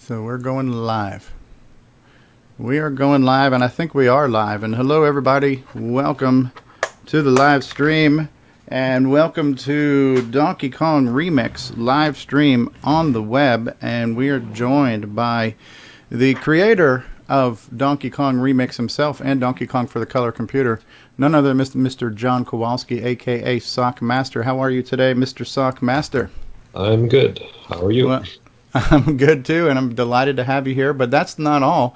So we're going live. We are going live, and I think we are live. And hello, everybody. Welcome to the live stream, and welcome to Donkey Kong Remix live stream on the web. And we are joined by the creator of Donkey Kong Remix himself and Donkey Kong for the Color Computer, none other than Mr. John Kowalski, a.k.a. Sock Master. How are you today, Mr. Sock Master? I'm good. How are you? Well, I'm good too, and I'm delighted to have you here. But that's not all.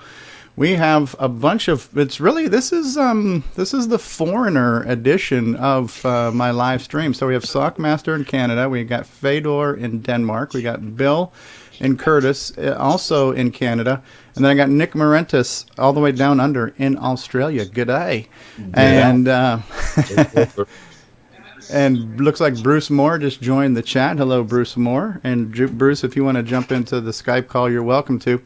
We have a bunch of. It's really this is the foreigner edition of my live stream. So we have Sockmaster in Canada. We got Fedor in Denmark. We got Bill and Curtis also in Canada, and then I got Nick Morentis all the way down under in Australia. G'day, yeah. And. And looks like Bruce Moore just joined the chat. Hello, Bruce Moore. And Bruce, if you want to jump into the Skype call, you're welcome to.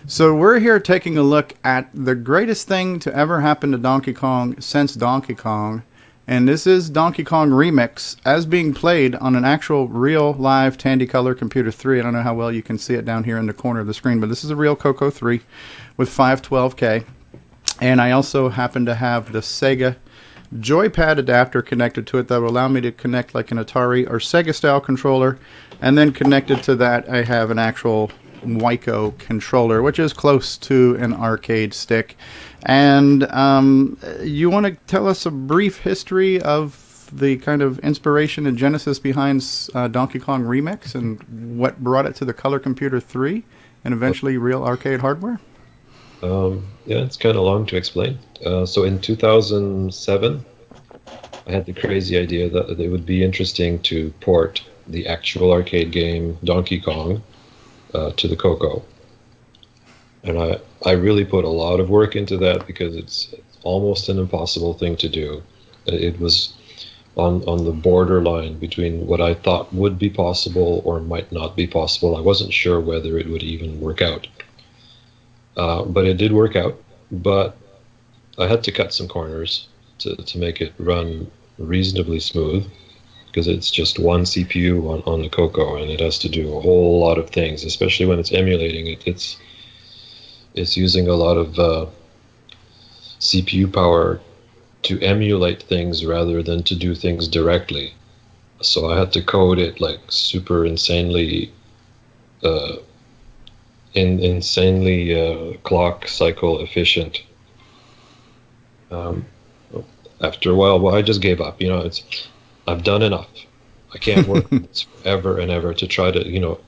So we're here taking a look at the greatest thing to ever happen to Donkey Kong since Donkey Kong. And this is Donkey Kong Remix as being played on an actual real live Tandy Color Computer 3. I don't know how well you can see it down here in the corner of the screen, but this is a real CoCo 3 with 512K. And I also happen to have the Sega joypad adapter connected to it that will allow me to connect like an Atari or Sega style controller, and then connected to that I have an actual Wico controller, which is close to an arcade stick. And you want to tell us a brief history of the kind of inspiration and genesis behind Donkey Kong Remix and what brought it to the Color Computer 3 and eventually real arcade hardware? Yeah, it's kind of long to explain. So in 2007, I had the crazy idea that it would be interesting to port the actual arcade game Donkey Kong to the CoCo. And I really put a lot of work into that because it's almost an impossible thing to do. It was on the borderline between what I thought would be possible or might not be possible. I wasn't sure whether it would even work out. But it did work out, but I had to cut some corners to make it run reasonably smooth, because it's just one CPU on the CoCo, and it has to do a whole lot of things, especially when it's emulating it. It's using a lot of CPU power to emulate things rather than to do things directly. So I had to code it like super insanely insanely clock cycle efficient. After a while, I just gave up. I've done enough. I can't work this forever and ever to try to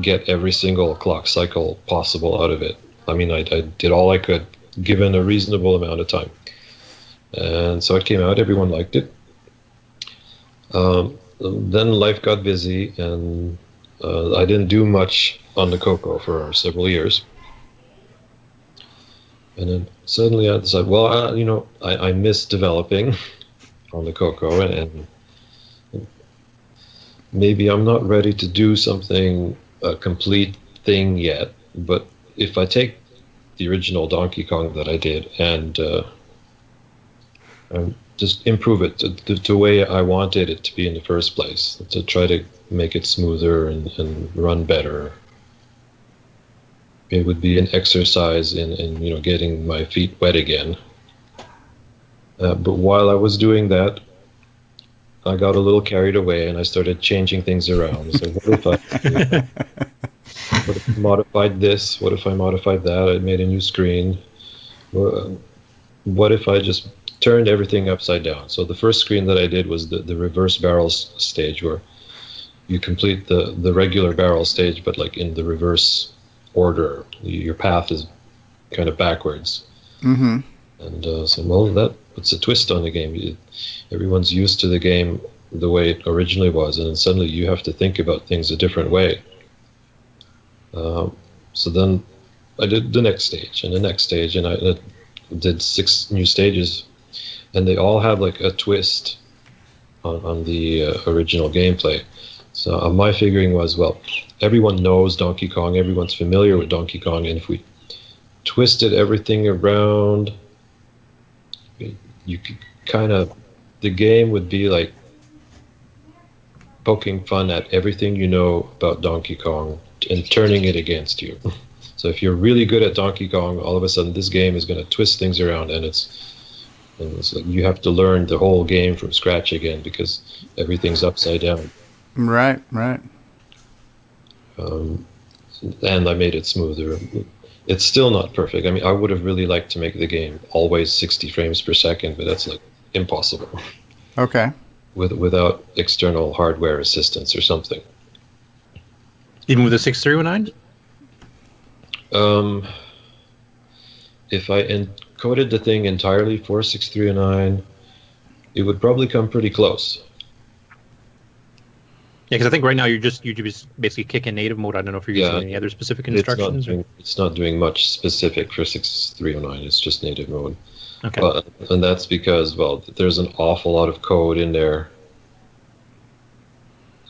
get every single clock cycle possible out of it. I mean, I did all I could given a reasonable amount of time, and so it came out. Everyone liked it. Then life got busy, and I didn't do much on the CoCo for several years. And then suddenly I decided, well, I miss developing on the CoCo, and maybe I'm not ready to do something, a complete thing yet, but if I take the original Donkey Kong that I did and just improve it to the way I wanted it to be in the first place, to try to make it smoother and run better. It would be an exercise in getting my feet wet again. But while I was doing that, I got a little carried away and I started changing things around. So what if I modified this? What if I modified that? I made a new screen. What if I just turned everything upside down? So the first screen that I did was the reverse barrels stage, where you complete the regular barrel stage, but like in the reverse order. Your path is kind of backwards. Mm-hmm. And that puts a twist on the game. Everyone's used to the game the way it originally was, and then suddenly you have to think about things a different way. So then I did the next stage and the next stage, and I did 6 new stages, and they all have like a twist on the original gameplay. So my figuring was, well, everyone knows Donkey Kong, everyone's familiar with Donkey Kong, and if we twisted everything around, you could the game would be like poking fun at everything you know about Donkey Kong and turning it against you. So if you're really good at Donkey Kong, all of a sudden this game is going to twist things around, and it's like you have to learn the whole game from scratch again because everything's upside down. Right, right. And I made it smoother. It's still not perfect. I mean, I would have really liked to make the game always 60 frames per second, but that's like impossible. Okay. Without external hardware assistance or something. Even with a 6309? If I encoded the thing entirely for 6309, it would probably come pretty close. Yeah, because I think right now you just basically kick in native mode. I don't know if you're using any other specific instructions. It's not doing much specific for 6309. It's just native mode. Okay. And that's because, well, there's an awful lot of code in there.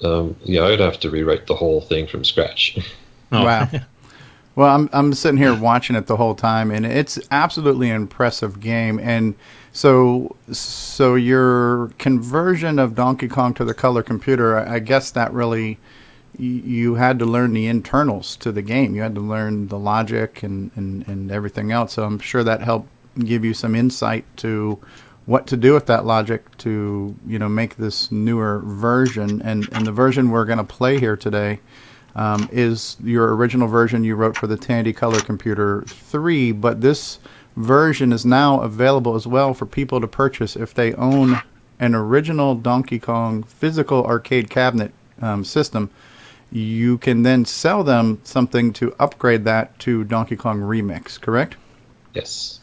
I'd have to rewrite the whole thing from scratch. Oh. Wow. Well, I'm sitting here watching it the whole time, and it's absolutely an impressive game. And so your conversion of Donkey Kong to the color computer, I guess that really you had to learn the internals to the game. You had to learn the logic and everything else. So I'm sure that helped give you some insight to what to do with that logic to make this newer version. And the version we're going to play here today is your original version you wrote for the Tandy Color Computer 3, but this version is now available as well for people to purchase if they own an original Donkey Kong physical arcade cabinet system. You can then sell them something to upgrade that to Donkey Kong Remix, correct? Yes.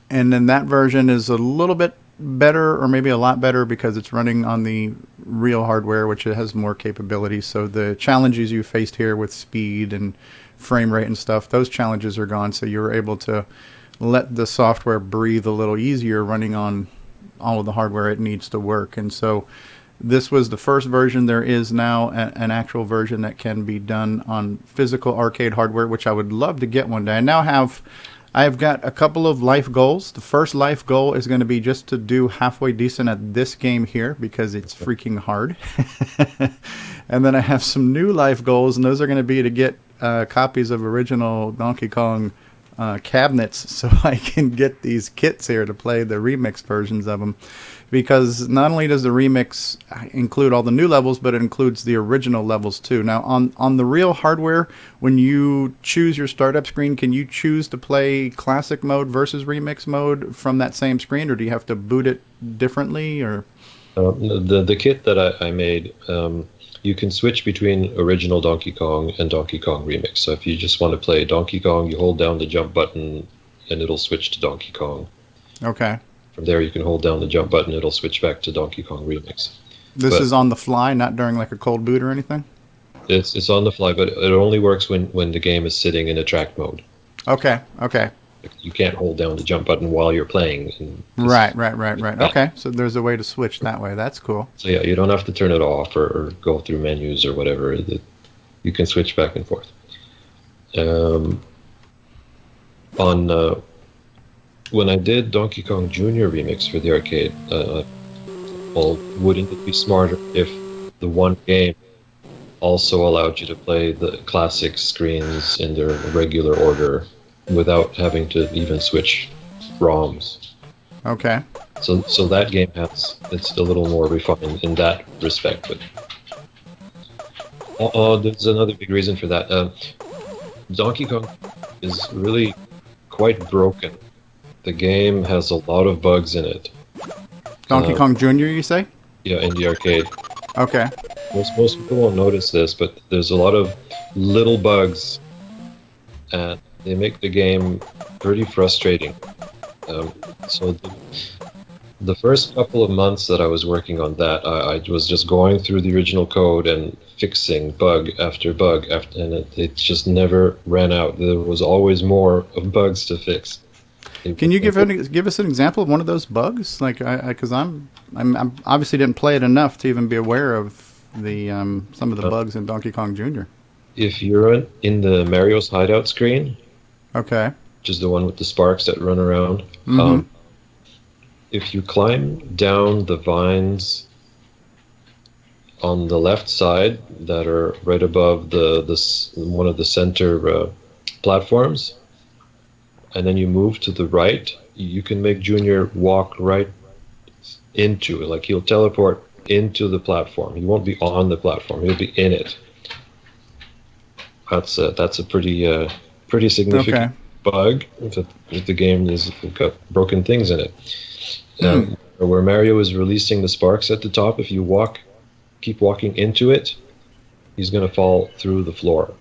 And then that version is a little bit better, or maybe a lot better, because it's running on the real hardware, which has more capabilities. So the challenges you faced here with speed and frame rate and stuff, those challenges are gone. So you're able to let the software breathe a little easier running on all of the hardware it needs to work. And so this was the first version. There is now an actual version that can be done on physical arcade hardware, which I would love to get one day. I've got a couple of life goals. The first life goal is going to be just to do halfway decent at this game here because it's freaking hard. And then I have some new life goals, and those are going to be to get copies of original Donkey Kong cabinets so I can get these kits here to play the remix versions of them. Because not only does the remix include all the new levels, but it includes the original levels too. Now, on the real hardware, when you choose your startup screen, can you choose to play classic mode versus remix mode from that same screen, or do you have to boot it differently? Or the kit that I made, you can switch between original Donkey Kong and Donkey Kong Remix. So if you just want to play Donkey Kong, you hold down the jump button, and it'll switch to Donkey Kong. Okay. From there, you can hold down the jump button. It'll switch back to Donkey Kong Remix. This is on the fly, not during like a cold boot or anything? It's on the fly, but it only works when the game is sitting in attract mode. Okay. You can't hold down the jump button while you're playing. Right. Okay, so there's a way to switch that way. That's cool. So yeah, you don't have to turn it off or go through menus or whatever. You can switch back and forth. When I did Donkey Kong Jr. Remix for the arcade, wouldn't it be smarter if the one game also allowed you to play the classic screens in their regular order without having to even switch ROMs? Okay. So that game it's a little more refined in that respect. But there's another big reason for that. Donkey Kong is really quite broken. The game has a lot of bugs in it. Donkey Kong Jr., you say? Yeah, in the arcade. Okay. Most people won't notice this, but there's a lot of little bugs, and they make the game pretty frustrating. So the first couple of months that I was working on that, I was just going through the original code and fixing bug after bug, and it just never ran out. There was always more of bugs to fix. Can you give us an example of one of those bugs? Like, because I'm obviously didn't play it enough to even be aware of the some of the bugs in Donkey Kong Jr. If you're in the Mario's hideout screen, okay, which is the one with the sparks that run around, if you climb down the vines on the left side that are right above the one of the center platforms, and then you move to the right, you can make Junior walk right into it. Like he'll teleport into the platform. He won't be on the platform. He'll be in it. That's a pretty significant bug if the game is got broken things in it. Where Mario is releasing the sparks at the top, if you keep walking into it, he's going to fall through the floor.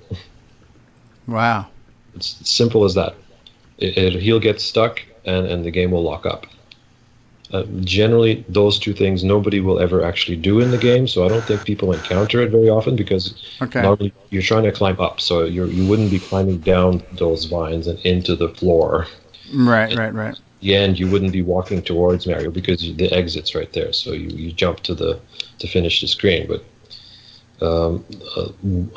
Wow. It's simple as that. He'll get stuck and the game will lock up. Generally, those two things nobody will ever actually do in the game, so I don't think people encounter it very often because normally you're trying to climb up, so you wouldn't be climbing down those vines and into the floor. Right. The end, you wouldn't be walking towards Mario because the exit's right there, so you jump to finish the screen. But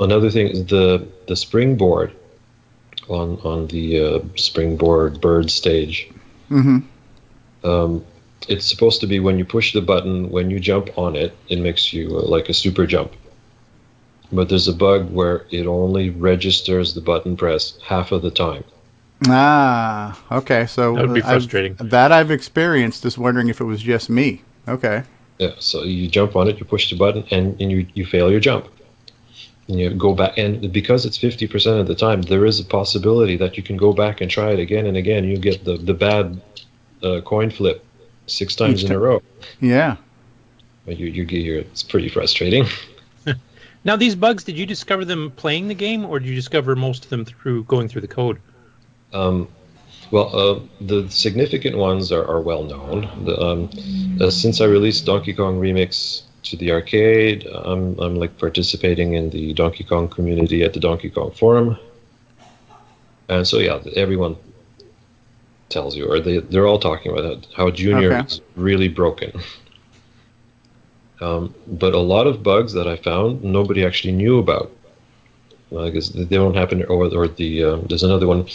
another thing is the springboard on the springboard bird stage. It's supposed to be when you push the button, when you jump on it, it makes you like a super jump. But there's a bug where it only registers the button press half of the time. Ah, okay. So that would be frustrating. I've experienced. Just wondering if it was just me. Okay. Yeah. So you jump on it, you push the button, and you fail your jump. And you go back, and because it's 50% of the time, there is a possibility that you can go back and try it again and again. You get the bad coin flip 6 times in a row. Yeah. But you get here. It's pretty frustrating. Now, these bugs, did you discover them playing the game, or did you discover most of them through going through the code? The significant ones are well known. Since I released Donkey Kong Remix to the arcade, I'm like participating in the Donkey Kong community at the Donkey Kong forum, and so yeah, everyone tells you, or they're all talking about how Junior is really broken. But a lot of bugs that I found, nobody actually knew about. Because they don't happen, or there's another one.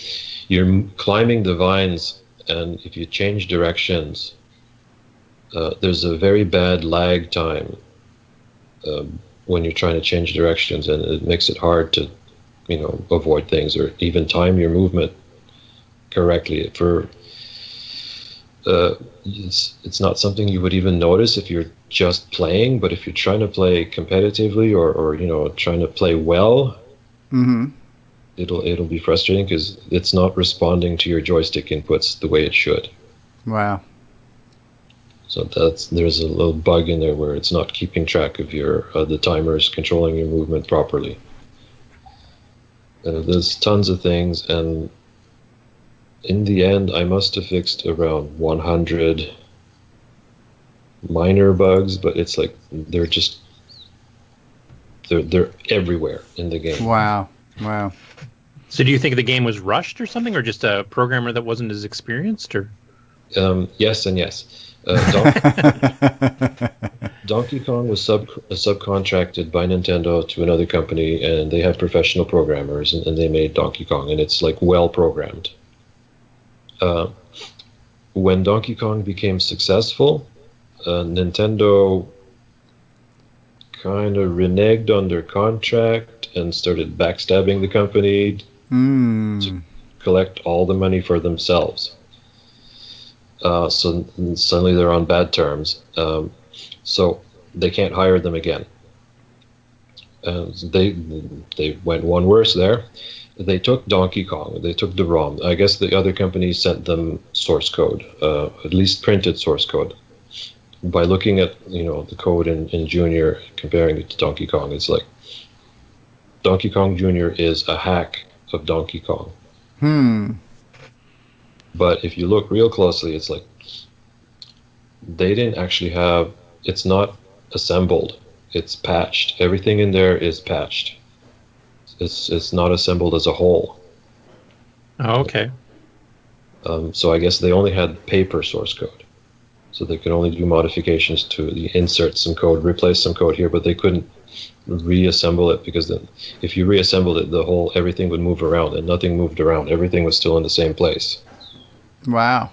You're climbing the vines, and if you change directions, there's a very bad lag time when you're trying to change directions, and it makes it hard to, avoid things or even time your movement correctly. It's not something you would even notice if you're just playing, but if you're trying to play competitively or trying to play well, it'll be frustrating because it's not responding to your joystick inputs the way it should. Wow. So there's a little bug in there where it's not keeping track of the timers controlling your movement properly. There's tons of things, and in the end, I must have fixed around 100 minor bugs, but it's like they're everywhere in the game. Wow. So do you think the game was rushed or something, or just a programmer that wasn't as experienced, or? Yes and yes. Donkey Kong was subcontracted by Nintendo to another company, and they have professional programmers, and they made Donkey Kong, and it's like well programmed. When Donkey Kong became successful, Nintendo kind of reneged on their contract and started backstabbing the company to collect all the money for themselves. So suddenly they're on bad terms. So they can't hire them again. They went one worse there. They took Donkey Kong. They took the ROM. I guess the other companies sent them source code, at least printed source code. By looking at the code in Junior, comparing it to Donkey Kong, it's like Donkey Kong Junior is a hack of Donkey Kong. But if you look real closely, it's like they didn't actually have. It's not assembled. It's patched. Everything in there is patched. It's not assembled as a whole. Oh, okay. So I guess they only had paper source code. So they could only do modifications to insert some code, replace some code here, but they couldn't reassemble it because then if you reassembled it, everything would move around, and nothing moved around. Everything was still in the same place. Wow.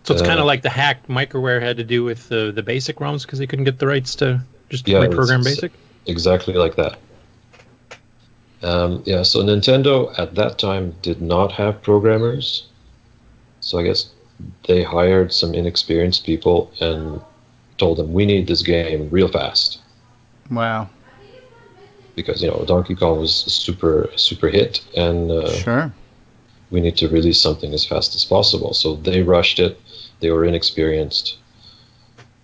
So it's kind of like the hack Microware had to do with the basic ROMs because they couldn't get the rights to just reprogram basic? Exactly like that. Yeah, so Nintendo at that time did not have programmers. So I guess they hired some inexperienced people and told them, we need this game real fast. Wow. Because, Donkey Kong was a super hit, and Sure. we need to release something as fast as possible. So they rushed it. They were inexperienced.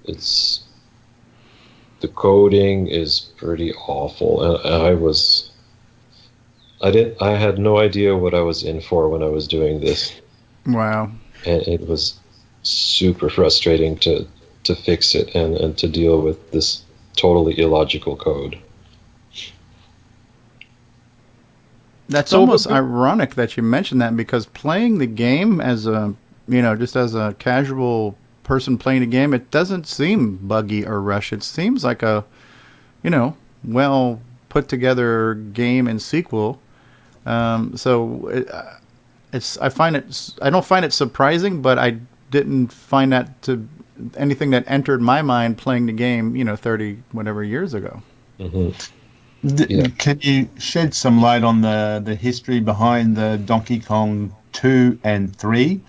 The coding is pretty awful, and I had no idea what I was in for when I was doing this, Wow. and it was super frustrating to fix it and to deal with this totally illogical code. That's So, almost but- ironic that you mentioned that, because playing the game as just as a casual person playing the game, it doesn't seem buggy or rushed. It seems like a, well put together game and sequel. So I don't find it surprising, but I didn't find that to anything that entered my mind playing the game, 30 whatever years ago. Hmm. Yeah. Can you shed some light on the history behind the Donkey Kong 2 and 3?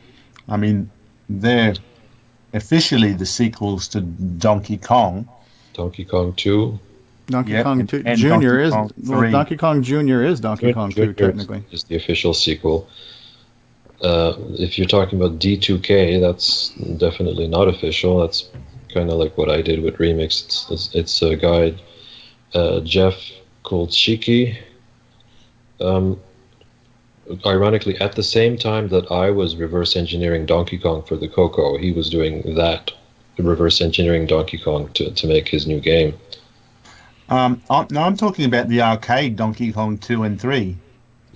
I mean, they're officially the sequels to Donkey Kong. Donkey Kong 2. Donkey Yeah, Kong and- 2 and Junior Donkey is Kong 3. Donkey Kong Junior is Donkey Kong 2 technically. Is the official sequel. If you're talking about D2K, that's definitely not official. That's kind of like what I did with Remix. It's a guy, Jeff Kulchiki. Ironically, at the same time that I was reverse engineering Donkey Kong for the CoCo, he was doing that, reverse engineering Donkey Kong to make his new game. I'm talking about the arcade Donkey Kong 2 and 3.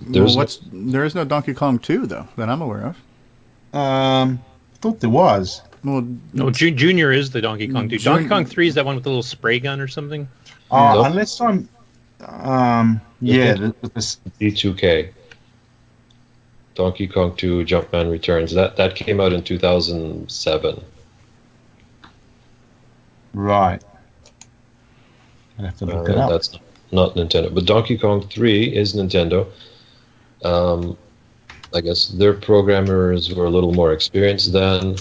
There is no Donkey Kong 2 though that I'm aware of. Thought there was. Well, No, Junior is the Donkey Kong 2. Donkey Jun- Kong 3 is that one with the little spray gun or something? Yeah. Unless I'm... yeah, the D2K. Donkey Kong 2 Jumpman Returns. That came out in 2007. right. I'll have to look it up. That's not Nintendo. But Donkey Kong 3 is Nintendo. I guess their programmers were a little more experienced then,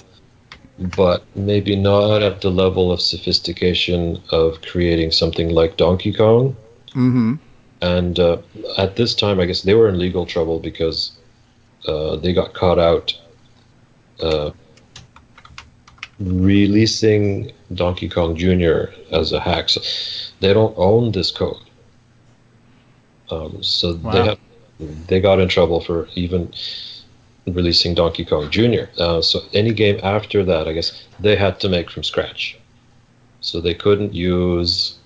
but maybe not at the level of sophistication of creating something like Donkey Kong. mm-hmm. And at this time, I guess they were in legal trouble because they got caught out releasing Donkey Kong Jr. as a hack. So they don't own this code. So Wow. they got in trouble for even releasing Donkey Kong Jr. So any game after that, I guess, they had to make from scratch. So they couldn't use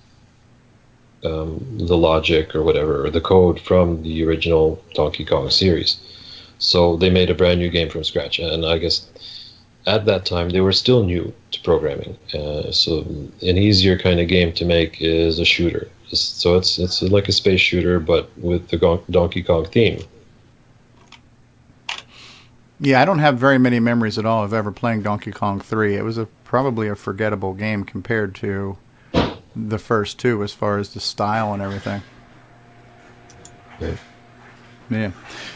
the logic or whatever, or the code from the original Donkey Kong series. So they made a brand new game from scratch. And I guess at that time, they were still new to programming. So an easier kind of game to make is a shooter. So it's like a space shooter, but with the Donkey Kong theme. Yeah, I don't have very many memories at all of ever playing Donkey Kong 3. It was probably a forgettable game compared to the first two as far as the style and everything. Yeah.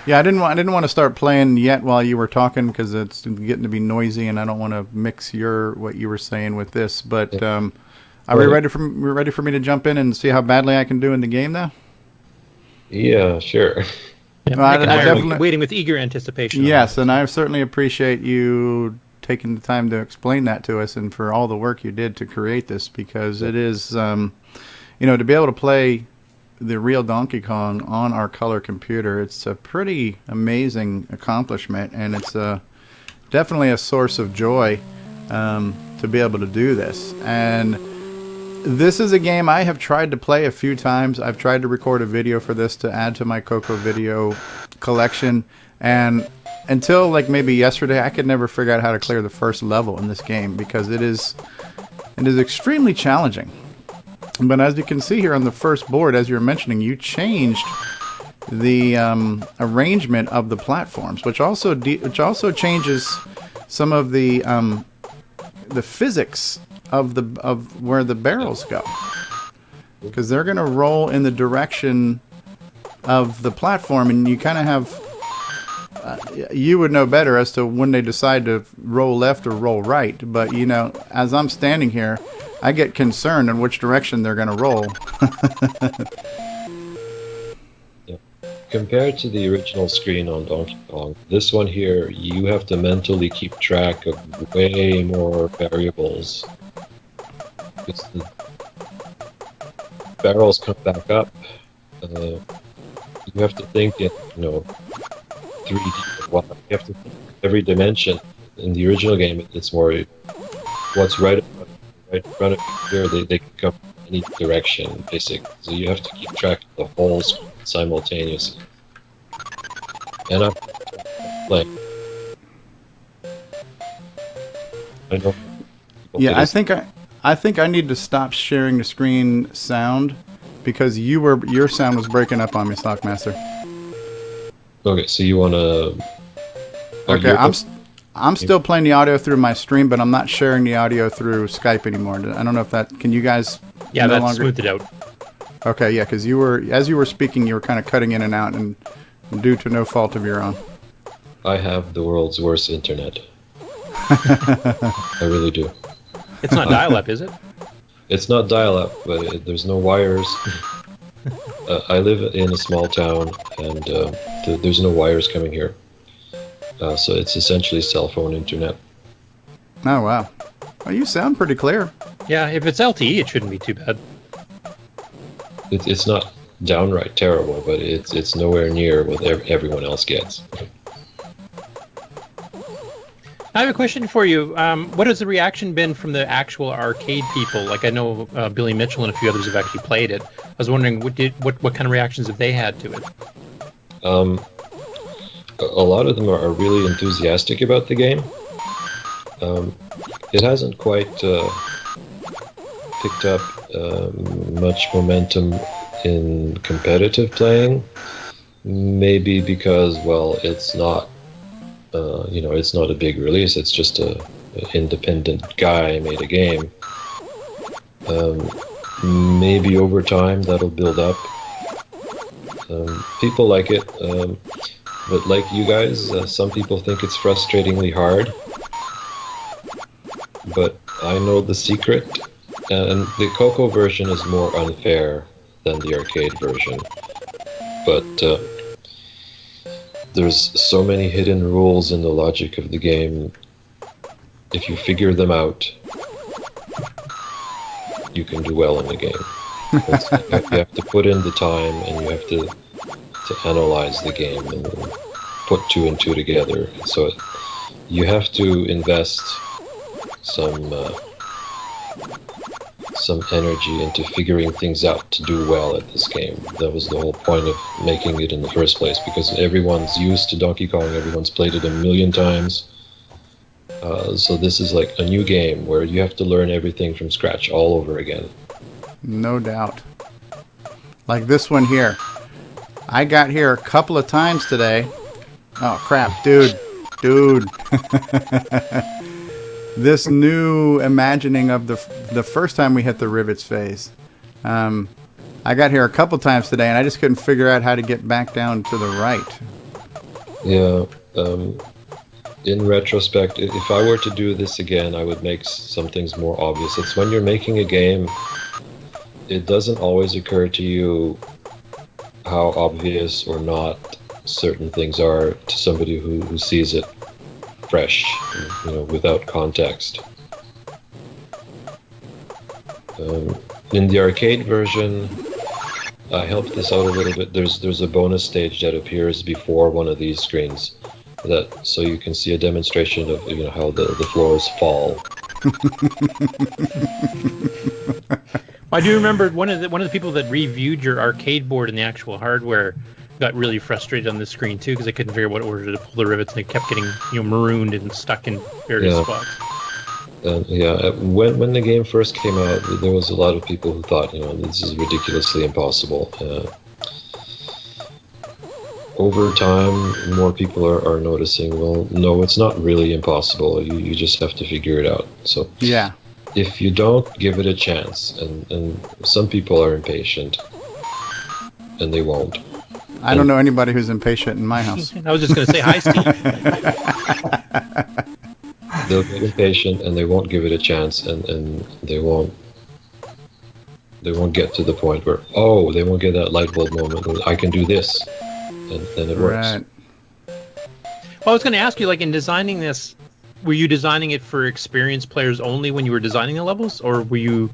Yeah. I didn't want to start playing yet while you were talking because it's getting to be noisy and I don't want to mix what you were saying with this. But are we ready for me to jump in and see how badly I can do in the game now? Yeah, sure. Yeah, Well, Mike and I I are definitely- waiting with eager anticipation. on Yes, that. and I certainly appreciate you taking the time to explain that to us and for all the work you did to create this, because it is, to be able to play the real Donkey Kong on our color computer, it's a pretty amazing accomplishment, and it's definitely a source of joy to be able to do this. And this is a game I have tried to play a few times. I've tried to record a video for this to add to my CoCo video collection, and until like maybe yesterday, I could never figure out how to clear the first level in this game because it is extremely challenging. But as you can see here on the first board, as you were mentioning, you changed the arrangement of the platforms, which also changes some of the physics of where the barrels go, because they're going to roll in the direction of the platform, and you kind of have. You would know better as to when they decide to roll left or roll right. But you know, as I'm standing here, I get concerned in which direction they're going to roll. Compared to the original screen on Donkey Kong, this one here, you have to mentally keep track of way more variables. It's the barrels come back up. You have to think in, 3D. Well, you have to think every dimension. In the original game, it's more what's right in front of you here. They can come any direction, basically. So you have to keep track of the whole screen simultaneously. And I'm playing. I know. Yeah, I think I need to stop sharing the screen sound because your sound was breaking up on me, Stockmaster. Okay, so you want to... Okay, I'm still playing the audio through my stream, but I'm not sharing the audio through Skype anymore. I don't know if that... Can you guys... Yeah, that smoothed it out. Okay, yeah, because as you were speaking, you were kind of cutting in and out, and due to no fault of your own. I have the world's worst internet. I really do. It's not dial-up, is it? It's not dial-up, but there's no wires. I live in a small town, and there's no wires coming here. So it's essentially cell phone internet. Oh, wow. Well, you sound pretty clear. Yeah, if it's LTE, it shouldn't be too bad. It's not downright terrible, but it's nowhere near what everyone else gets. I have a question for you. What has the reaction been from the actual arcade people? Like, I know Billy Mitchell and a few others have actually played it. I was wondering, what kind of reactions have they had to it? A lot of them are really enthusiastic about the game. It hasn't quite picked up much momentum in competitive playing. Maybe because, well, it's not it's not a big release. It's just an independent guy made a game. Maybe over time that'll build up. People like it, but like you guys, some people think it's frustratingly hard. But I know the secret, and the CoCo version is more unfair than the arcade version. But there's so many hidden rules in the logic of the game. If you figure them out, you can do well in the game. You have to put in the time, and you have to analyze the game and put two and two together. So you have to invest some energy into figuring things out to do well at this game. That was the whole point of making it in the first place, because everyone's used to Donkey Kong, everyone's played it a million times. So this is like a new game where you have to learn everything from scratch all over again. No doubt. Like this one here. I got here a couple of times today. Oh, crap, dude. This new imagining of the first time we hit the rivets phase. I got here a couple times today, and I just couldn't figure out how to get back down to the right. Yeah. In retrospect, if I were to do this again, I would make some things more obvious. It's when you're making a game, it doesn't always occur to you how obvious or not certain things are to somebody who sees it fresh, without context. In the arcade version, I helped this out a little bit. There's a bonus stage that appears before one of these screens, so you can see a demonstration of how the floors fall. I do remember one of the people that reviewed your arcade board and the actual hardware got really frustrated on the screen too, because I couldn't figure out what order to pull the rivets, and they kept getting marooned and stuck in various spots. When the game first came out, there was a lot of people who thought, this is ridiculously impossible. Over time, more people are noticing, well, no, it's not really impossible. You just have to figure it out. So yeah, if you don't give it a chance, and some people are impatient, and they won't. I don't know anybody who's impatient in my house. I was just going to say hi, Steve. They'll get impatient and they won't give it a chance, and they won't get to the point where, oh, they won't get that light bulb moment. I can do this, and then it works. Right. Well, I was going to ask you, like, in designing this, were you designing it for experienced players only when you were designing the levels, or were you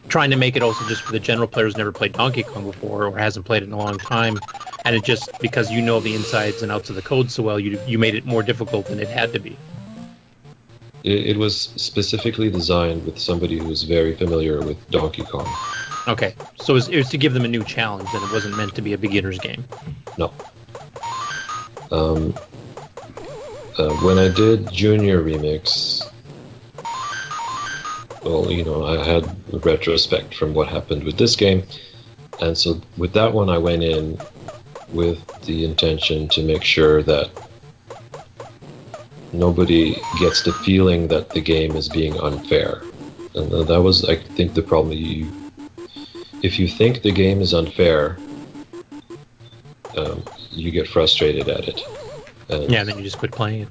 trying to make it also just for the general players who never played Donkey Kong before or hasn't played it in a long time, and it just, because you know the insides and outs of the code so well, you made it more difficult than it had to be? It was specifically designed with somebody who's very familiar with Donkey Kong. Okay, so it was to give them a new challenge, and it wasn't meant to be a beginner's game. No. When I did Junior Remix, well, I had a retrospect from what happened with this game, and so with that one I went in with the intention to make sure that nobody gets the feeling that the game is being unfair. And that was, I think, the problem. If you think the game is unfair, you get frustrated at it. And yeah, then you just quit playing it.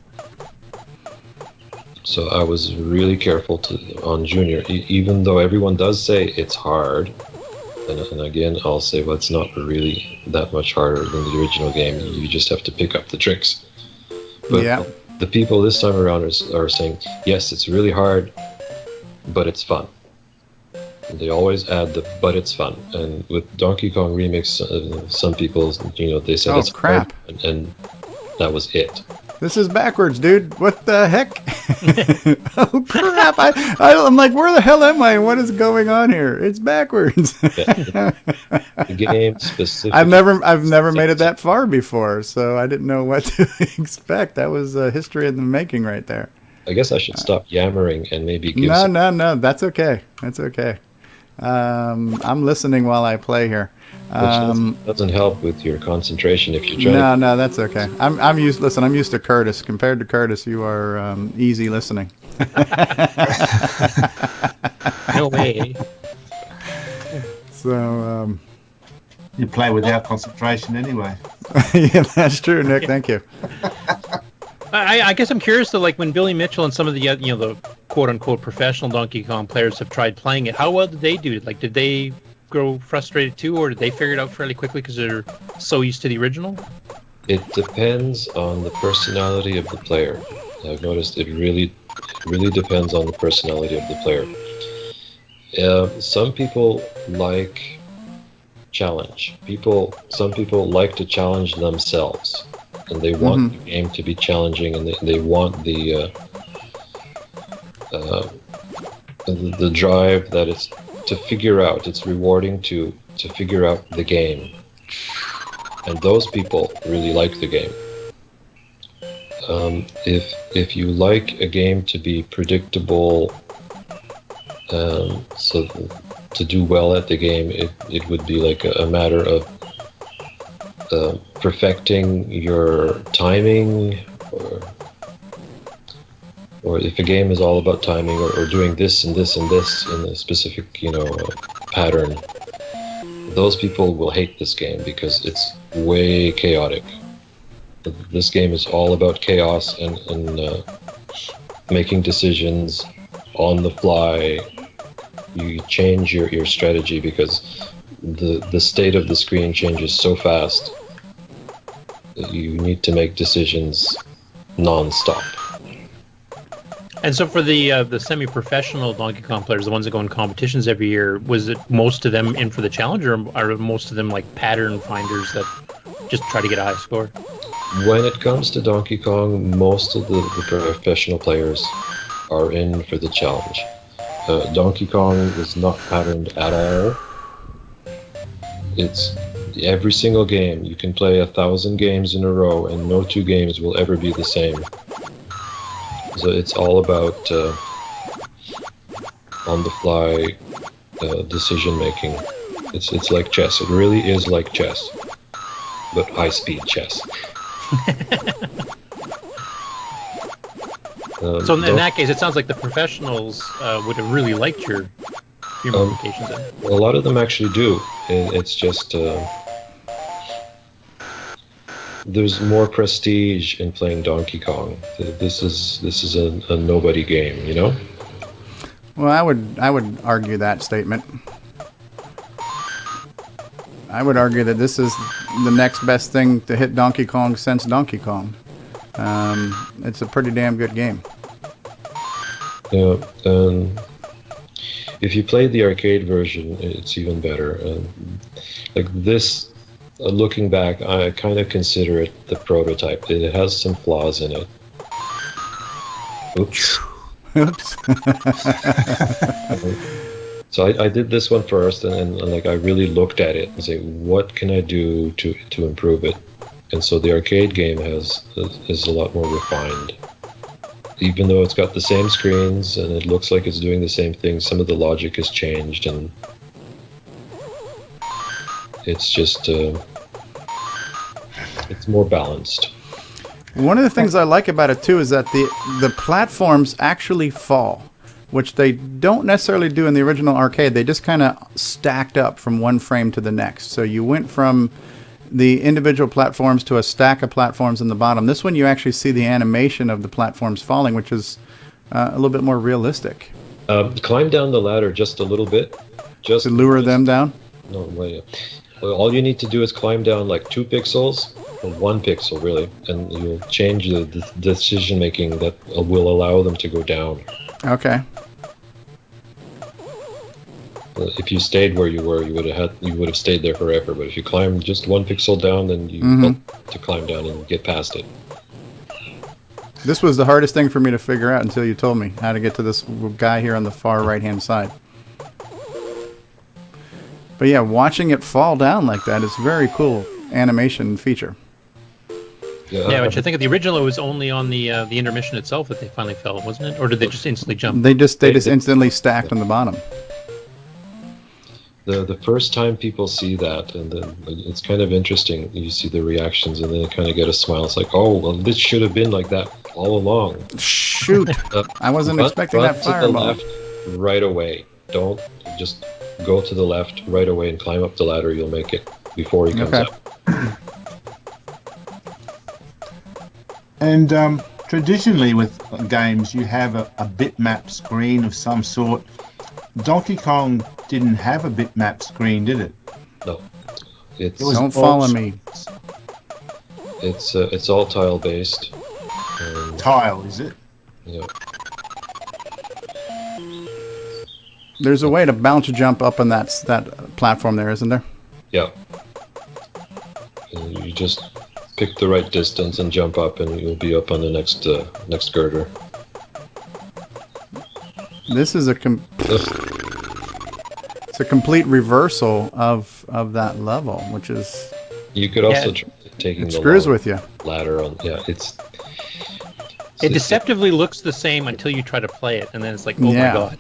So I was really careful on Junior, even though everyone does say it's hard. And again, I'll say, well, it's not really that much harder than the original game. You just have to pick up the tricks. But yeah. The people this time around are saying, yes, it's really hard, but it's fun. And they always add the "but it's fun." And with Donkey Kong Remix, some people, they said it's crap, hard, and that was it. This is backwards, dude. What the heck? Oh crap! I'm like, where the hell am I? What is going on here? It's backwards. The game specifically. I've never made it that far before, so I didn't know what to expect. That was history in the making, right there. I guess I should stop yammering and maybe give. No. That's okay. That's okay. I'm listening while I play here. Doesn't help with your concentration if you try. No, that's okay. I'm used. Listen, I'm used to Curtis. Compared to Curtis, you are easy listening. No way. So you play without concentration anyway. yeah, that's true, Nick. Thank you. I guess I'm curious though, like when Billy Mitchell and some of the the quote unquote professional Donkey Kong players have tried playing it, how well did they do? Like, did they grow frustrated too, or did they figure it out fairly quickly because they're so used to the original? It depends on the personality of the player. I've noticed it really depends on the personality of the player. Some people like challenge. Some people like to challenge themselves, and they want the game to be challenging, and they want the drive that it's to figure out. It's rewarding to figure out the game, and those people really like the game. If you like a game to be predictable, so to do well at the game, it would be like a matter of perfecting your timing, or if a game is all about timing, or doing this and this and this in a specific pattern, those people will hate this game because it's way chaotic. This game is all about chaos and making decisions on the fly. You change your strategy because the state of the screen changes so fast that you need to make decisions non-stop. And so for the semi-professional Donkey Kong players, the ones that go in competitions every year, was it most of them in for the challenge, or are most of them like pattern finders that just try to get a high score? When it comes to Donkey Kong, most of the professional players are in for the challenge. Donkey Kong is not patterned at all. It's every single game. You can play 1,000 games in a row, and no two games will ever be the same. So it's all about on-the-fly decision making. It's like chess. It really is like chess, but high-speed chess. So in that case, it sounds like the professionals would have really liked your modifications. A lot of them actually do. It's just there's more prestige in playing Donkey Kong. This is a nobody game, you know. Well, I would argue that statement. I would argue that this is the next best thing to hit Donkey Kong since Donkey Kong. It's a pretty damn good game. Yeah, and if you played the arcade version, it's even better. Like this, looking back, I kind of consider it the prototype. It has some flaws in it. Oops. Oops. So I did this one first, and like I really looked at it and say, what can I do to improve it? And so the arcade game is a lot more refined. Even though it's got the same screens and it looks like it's doing the same thing, some of the logic has changed, and it's just it's more balanced. One of the things I like about it too is that the platforms actually fall, which they don't necessarily do in the original arcade. They just kind of stacked up from one frame to the next. So you went from the individual platforms to a stack of platforms in the bottom. This one you actually see the animation of the platforms falling, which is a little bit more realistic. Climb down the ladder just a little bit. Just To lure them down? No, wait. Well, all you need to do is climb down like 2 pixels, or 1 pixel really, and you'll change the decision making that will allow them to go down. Okay. If you stayed where you were, you would have stayed there forever. But if you climb just 1 pixel down, then you have to climb down and get past it. This was the hardest thing for me to figure out until you told me how to get to this guy here on the far right-hand side. But yeah, watching it fall down like that is a very cool animation feature. Yeah, which I think at the original it was only on the intermission itself that they finally fell, wasn't it? Or did they just instantly jump? They just instantly stacked on the bottom. The first time people see that, and then it's kind of interesting. You see the reactions, and then they kind of get a smile. It's like, oh, well, this should have been like that all along. Shoot! I wasn't expecting that fireball. To the left right away. Don't just go to the left right away and climb up the ladder. You'll make it before he comes up. And traditionally with games, you have a bitmap screen of some sort. Donkey Kong didn't have a bitmap screen, did it? No. Don't follow me. It's all tile based. Tile, is it? Yeah. There's a way to bounce jump up on that platform there, isn't there? Yeah. You just pick the right distance and jump up, and you'll be up on the next girder. This is it's a complete reversal of that level, which is... You could also try taking the screws with you. Ladder on. Yeah, it deceptively looks the same until you try to play it, and then it's like, oh my god.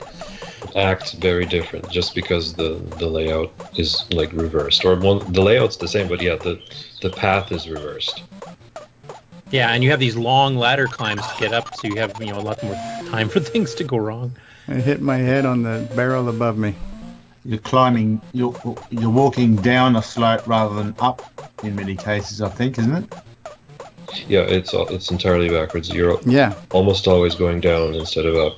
Acts very different just because the layout is like reversed, or the layout's the same, but yeah, the path is reversed. Yeah, and you have these long ladder climbs to get up, so you have a lot more time for things to go wrong. I hit my head on the barrel above me. You're climbing. You're walking down a slope rather than up in many cases, I think, isn't it? Yeah, it's entirely backwards. You're almost always going down instead of up.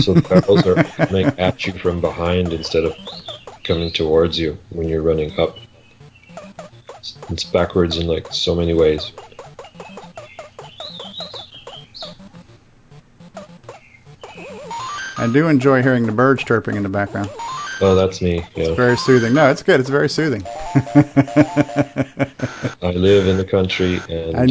So the barrels are coming at you from behind instead of coming towards you when you're running up. It's backwards in like so many ways. I do enjoy hearing the birds chirping in the background. Oh, that's me. Yeah. It's very soothing. No, it's good. It's very soothing. I live in the country, and I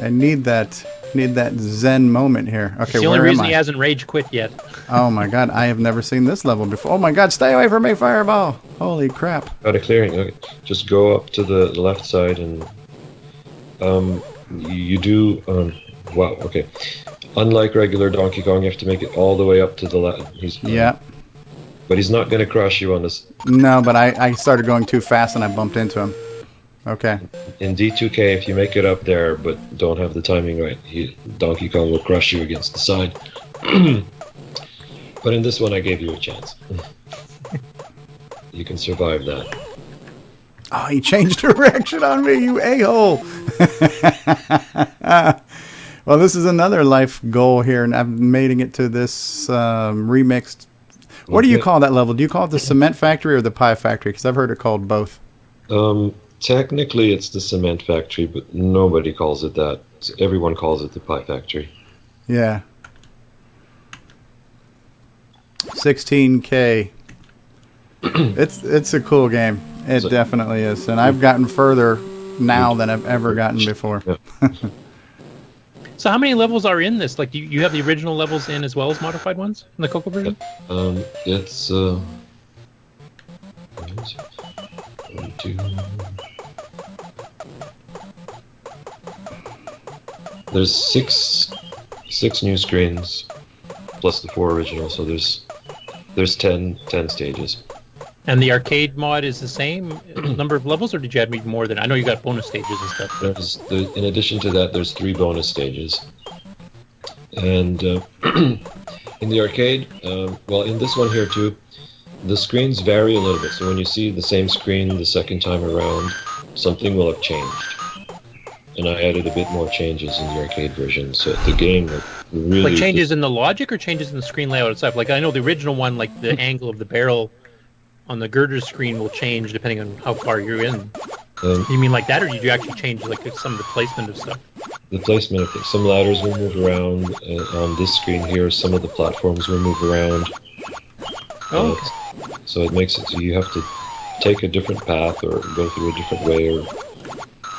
need that zen moment here. Okay, it's the only reason he hasn't rage quit yet. Oh my god, I have never seen this level before. Oh my god, stay away from me, fireball! Holy crap! Got a clearing. Okay. Just go up to the left side, and you do. Wow. Okay. Unlike regular Donkey Kong, you have to make it all the way up to the left. But he's not going to crush you on this. No, but I started going too fast and I bumped into him. Okay. In D2K, if you make it up there but don't have the timing right, Donkey Kong will crush you against the side. But in this one, I gave you a chance. You can survive that. Oh, he changed direction on me, you a-hole. Well, this is another life goal here, and I'm making it to this remixed. What do you call that level? Do you call it the cement factory or the pie factory? Because I've heard it called both. Technically, it's the cement factory, but nobody calls it that. Everyone calls it the pie factory. Yeah. 16K. It's a cool game. It definitely is, and I've gotten further now than I've ever gotten before. Yeah. So how many levels are in this? Like, do you have the original levels in as well as modified ones in the CoCo version? It's 22. There's six new screens plus the 4 original, so there's 10 stages. And the arcade mod is the same number of levels, or did you add more than? I know you got bonus stages and stuff. In addition to that, there's 3 bonus stages. And in the arcade, well, in this one here too, the screens vary a little bit. So when you see the same screen the second time around, something will have changed. And I added a bit more changes in the arcade version, so the game really... Like changes in the logic or changes in the screen layout itself? Like, I know the original one, like the angle of the barrel on the girder screen will change depending on how far you're in. You mean like that, or did you actually change like some of the placement of stuff? The placement of things. Some ladders will move around on this screen here. Some of the platforms will move around. Oh, okay. So it makes it so you have to take a different path or go through a different way, or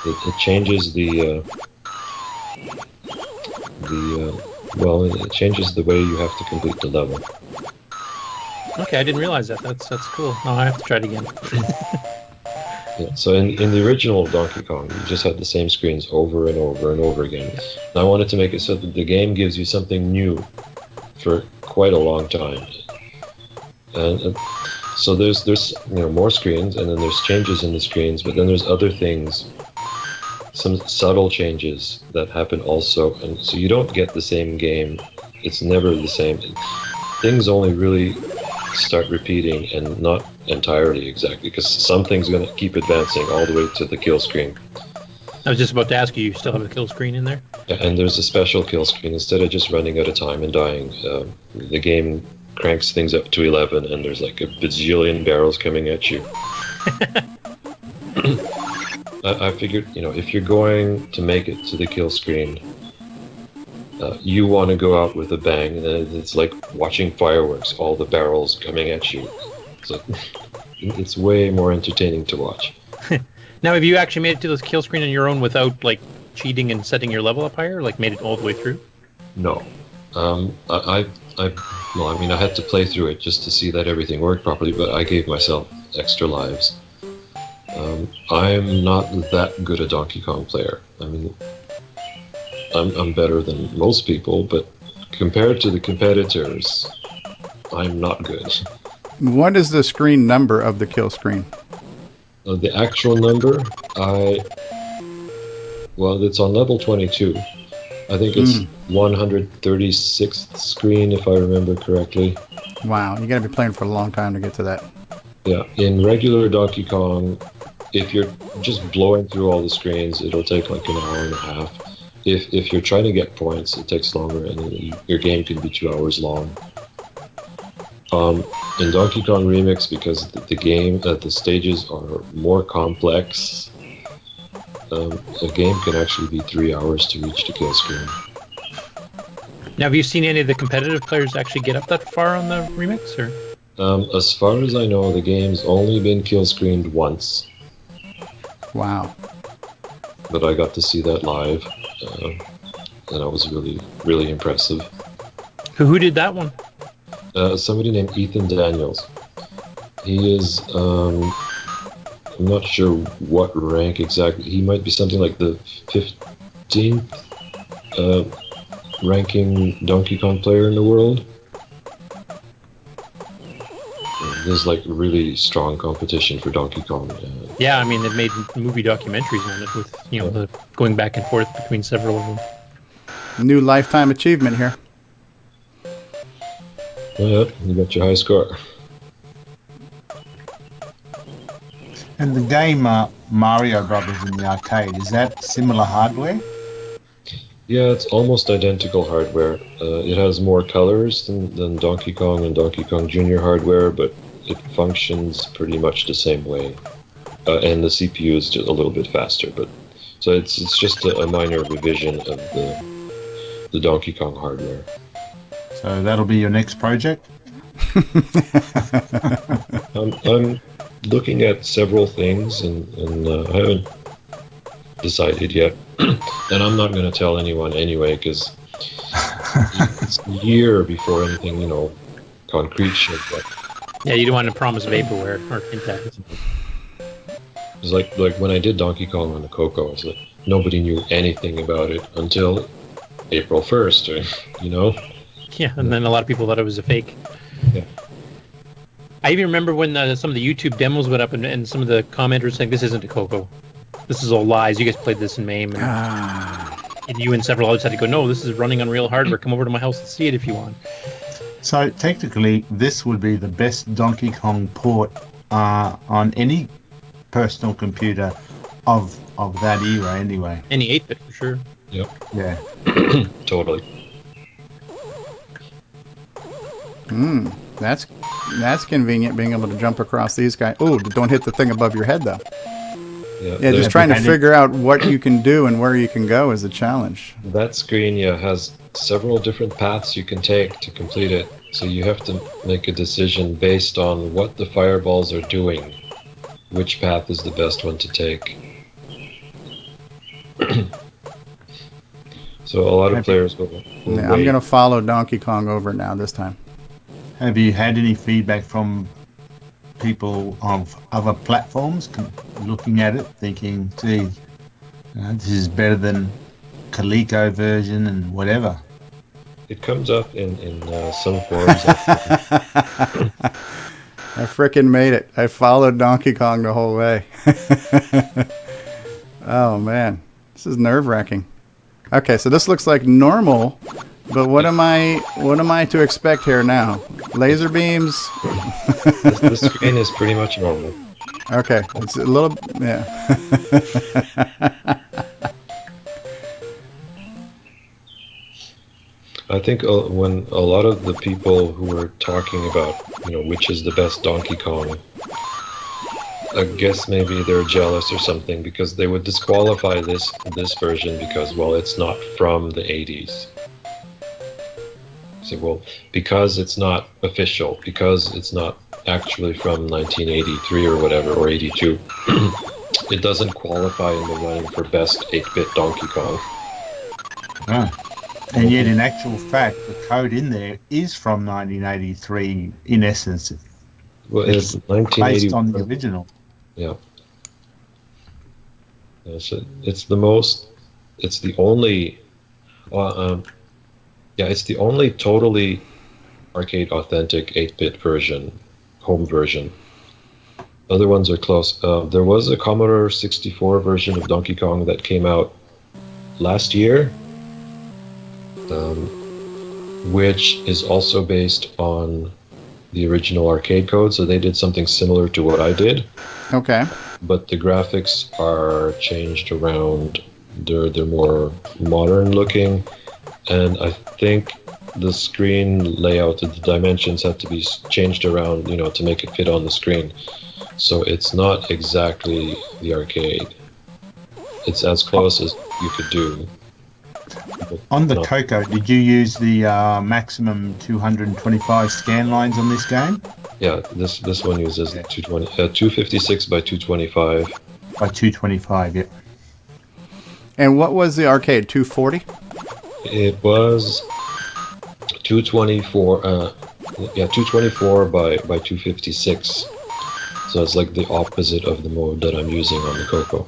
it changes it changes the way you have to complete the level. Okay, I didn't realize that. That's cool. Oh, I have to try it again. Yeah, so in the original Donkey Kong, you just had the same screens over and over and over again. And I wanted to make it so that the game gives you something new for quite a long time. And so there's more screens, and then there's changes in the screens, but then there's other things, some subtle changes that happen also, and so you don't get the same game. It's never the same. Things only really start repeating, and not entirely exactly, because something's going to keep advancing all the way to the kill screen. I was just about to ask you still have a kill screen in there? Yeah, and there's a special kill screen. Instead of just running out of time and dying, the game cranks things up to 11, and there's like a bajillion barrels coming at you. I figured, if you're going to make it to the kill screen, you want to go out with a bang. It's like watching fireworks, all the barrels coming at you. So it's way more entertaining to watch. Now, have you actually made it to this kill screen on your own without like cheating and setting your level up higher? Like made it all the way through? No. I had to play through it just to see that everything worked properly, but I gave myself extra lives. I'm not that good a Donkey Kong player. I mean, I'm better than most people, but compared to the competitors, I'm not good. What is the screen number of the kill screen? The actual number, it's on level 22. I think it's 136th screen, if I remember correctly. Wow, you got to be playing for a long time to get to that. Yeah, in regular Donkey Kong, if you're just blowing through all the screens, it'll take like an hour and a half. If you're trying to get points, it takes longer, and your game can be 2 hours long. In Donkey Kong Remix, because the stages are more complex, a game can actually be 3 hours to reach the kill screen. Now, have you seen any of the competitive players actually get up that far on the remix, or? As far as I know, the game's only been kill screened once. Wow. But I got to see that live, and that was really, really impressive. Who did that one? Somebody named Ethan Daniels. He is, I'm not sure what rank exactly. He might be something like the 15th ranking Donkey Kong player in the world. There's like really strong competition for Donkey Kong. Yeah, I mean, they've made movie documentaries on it with, the going back and forth between several of them. New lifetime achievement here. Yeah, you got your high score. And the game Mario Brothers in the arcade, is that similar hardware? Yeah, it's almost identical hardware. It has more colors than Donkey Kong and Donkey Kong Jr. hardware, but it functions pretty much the same way. And the CPU is just a little bit faster, but so it's just a minor revision of the Donkey Kong hardware. So that'll be your next project? I'm looking at several things, and I haven't decided yet. And I'm not going to tell anyone anyway, because it's a year before anything, concrete shows up. Yeah, you don't want to promise vaporware or fintech. It's like when I did Donkey Kong on the CoCo, it's like nobody knew anything about it until April 1st, Yeah, and then a lot of people thought it was a fake. Yeah. I even remember when some of the YouTube demos went up and some of the commenters saying, this isn't a CoCo. This is all lies. You guys played this in MAME. And you and several others had to go, no, this is running on real hardware. Come over to my house and see it if you want. So technically, this would be the best Donkey Kong port on any personal computer of that era anyway. Any 8-bit for sure. Yep. Yeah. Totally. That's convenient, being able to jump across these guys. Oh, don't hit the thing above your head, though. Yeah, just trying to figure out what you can do and where you can go is a challenge. That screen, has several different paths you can take to complete it. So you have to make a decision based on what the fireballs are doing, which path is the best one to take. So a lot of players will Yeah, I'm going to follow Donkey Kong over now this time. Have you had any feedback from people of other platforms looking at it, thinking, gee, this is better than CoCo version and whatever? It comes up in some forums. I frickin' made it. I followed Donkey Kong the whole way. Oh, man. This is nerve-wracking. Okay, so this looks like normal, but what am I to expect here now? Laser beams? The screen is pretty much normal. Okay, it's a little, yeah. I think when a lot of the people who were talking about, which is the best Donkey Kong, I guess maybe they're jealous or something, because they would disqualify this version because, well, it's not from the 80s. So, well, because it's not official, because it's not actually from 1983 or whatever, or 82, it doesn't qualify in the running for best 8-bit Donkey Kong. Ah. And yet, in actual fact, the code in there is from 1983, in essence. Well, it's based on the original. Yeah. So it's the only totally arcade authentic 8-bit version, home version. Other ones are close. There was a Commodore 64 version of Donkey Kong that came out last year, which is also based on the original arcade code, so they did something similar to what I did. Okay. But the graphics are changed around. They're more modern looking, and I think the screen layout, the dimensions have to be changed around, to make it fit on the screen. So it's not exactly the arcade. It's as close as you could do. On the CoCo, did you use the maximum 225 scan lines on this game? Yeah, this one uses 256 by 225. By 225, yep. And what was the arcade? 240? It was 224. 224 by 256. So it's like the opposite of the mode that I'm using on the CoCo.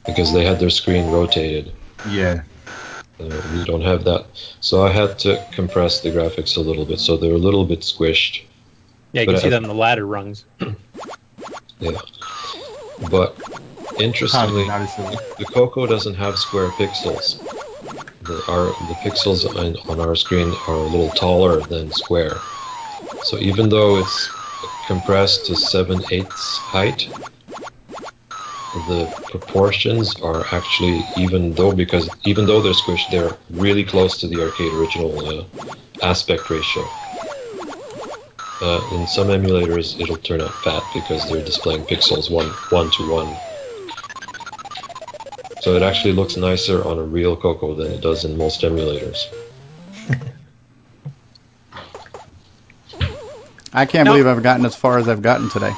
Because they had their screen rotated. Yeah. We don't have that. So I had to compress the graphics a little bit, so they're a little bit squished. Yeah, you can see that on the ladder rungs. Yeah. But interestingly, the CoCo doesn't have square pixels. The pixels on our screen are a little taller than square. So even though it's compressed to 7/8 height. The proportions are actually, even though they're squished, they're really close to the arcade original aspect ratio. In some emulators, it'll turn out fat because they're displaying pixels one to one. So it actually looks nicer on a real CoCo than it does in most emulators. I can't believe I've gotten as far as I've gotten today.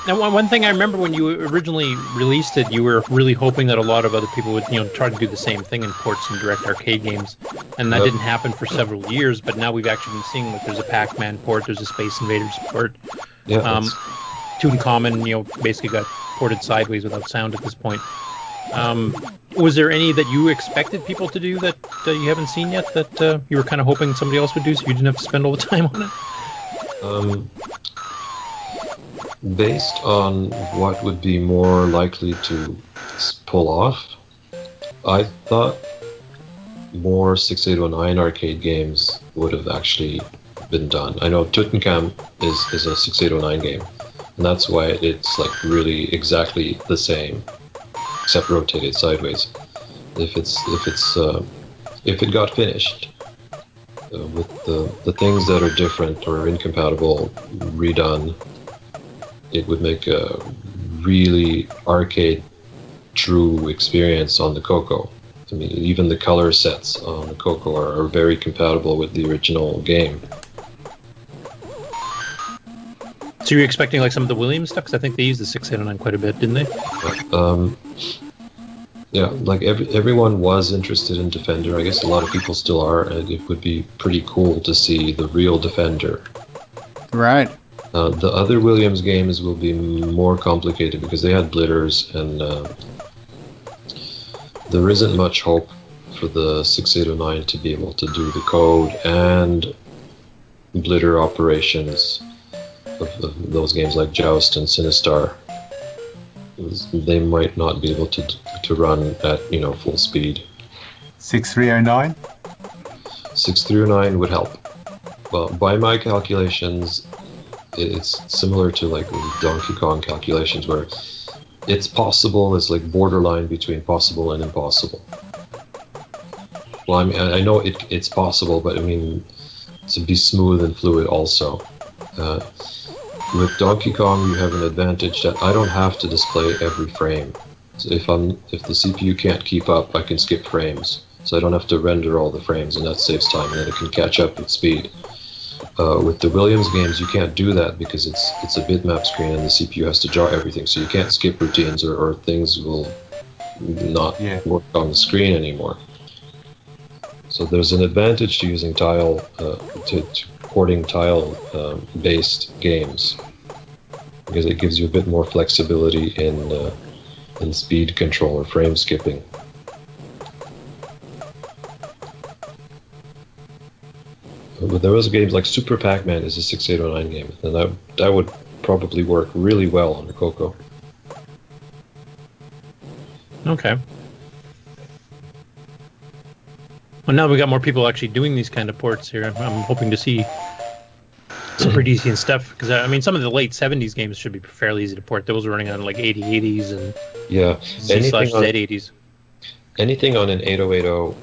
Now, one thing I remember when you originally released it, you were really hoping that a lot of other people would, try to do the same thing and port some direct arcade games, and that didn't happen for several years. But now we've actually been seeing there's a Pac-Man port, there's a Space Invaders port. Yeah. Tooncommon, basically got ported sideways without sound at this point. Was there any that you expected people to do that you haven't seen yet that you were kind of hoping somebody else would do, so you didn't have to spend all the time on it? Based on what would be more likely to pull off, I thought more 6809 arcade games would have actually been done. I know Tutankhamun is a 6809 game, and that's why it's like really exactly the same, except rotated sideways. If it got finished with the things that are different or incompatible redone, it would make a really arcade true experience on the CoCo. I mean, even the color sets on the CoCo are very compatible with the original game. So you're expecting like some of the Williams stuff? Because I think they used the 6809 quite a bit, didn't they? Yeah, like everyone was interested in Defender. I guess a lot of people still are, and it would be pretty cool to see the real Defender. Right. The other Williams games will be more complicated because they had blitters, and there isn't much hope for the 6809 to be able to do the code and blitter operations of those games like Joust and Sinistar. They might not be able to run at full speed. 6309? 6309 would help. Well, by my calculations, it's similar to like Donkey Kong calculations, where it's possible is like borderline between possible and impossible. Well, I mean, I know it's possible, but I mean, to be smooth and fluid also. With Donkey Kong, you have an advantage that I don't have to display every frame. So if the CPU can't keep up, I can skip frames, so I don't have to render all the frames, and that saves time, and then it can catch up with speed. With the Williams games, you can't do that because it's a bitmap screen and the CPU has to draw everything, so you can't skip routines or things will not work on the screen anymore. So there's an advantage to using tile, to porting tile-based games, because it gives you a bit more flexibility in speed control or frame skipping. But there was games like Super Pac-Man is a 6809 game, and that would probably work really well on the CoCo. Okay. Well, now we got more people actually doing these kind of ports here. I'm hoping to see some pretty decent stuff, because I mean, some of the late 70s games should be fairly easy to port. Those were running on like 8080s and Z/Z80s. Anything on an 8080,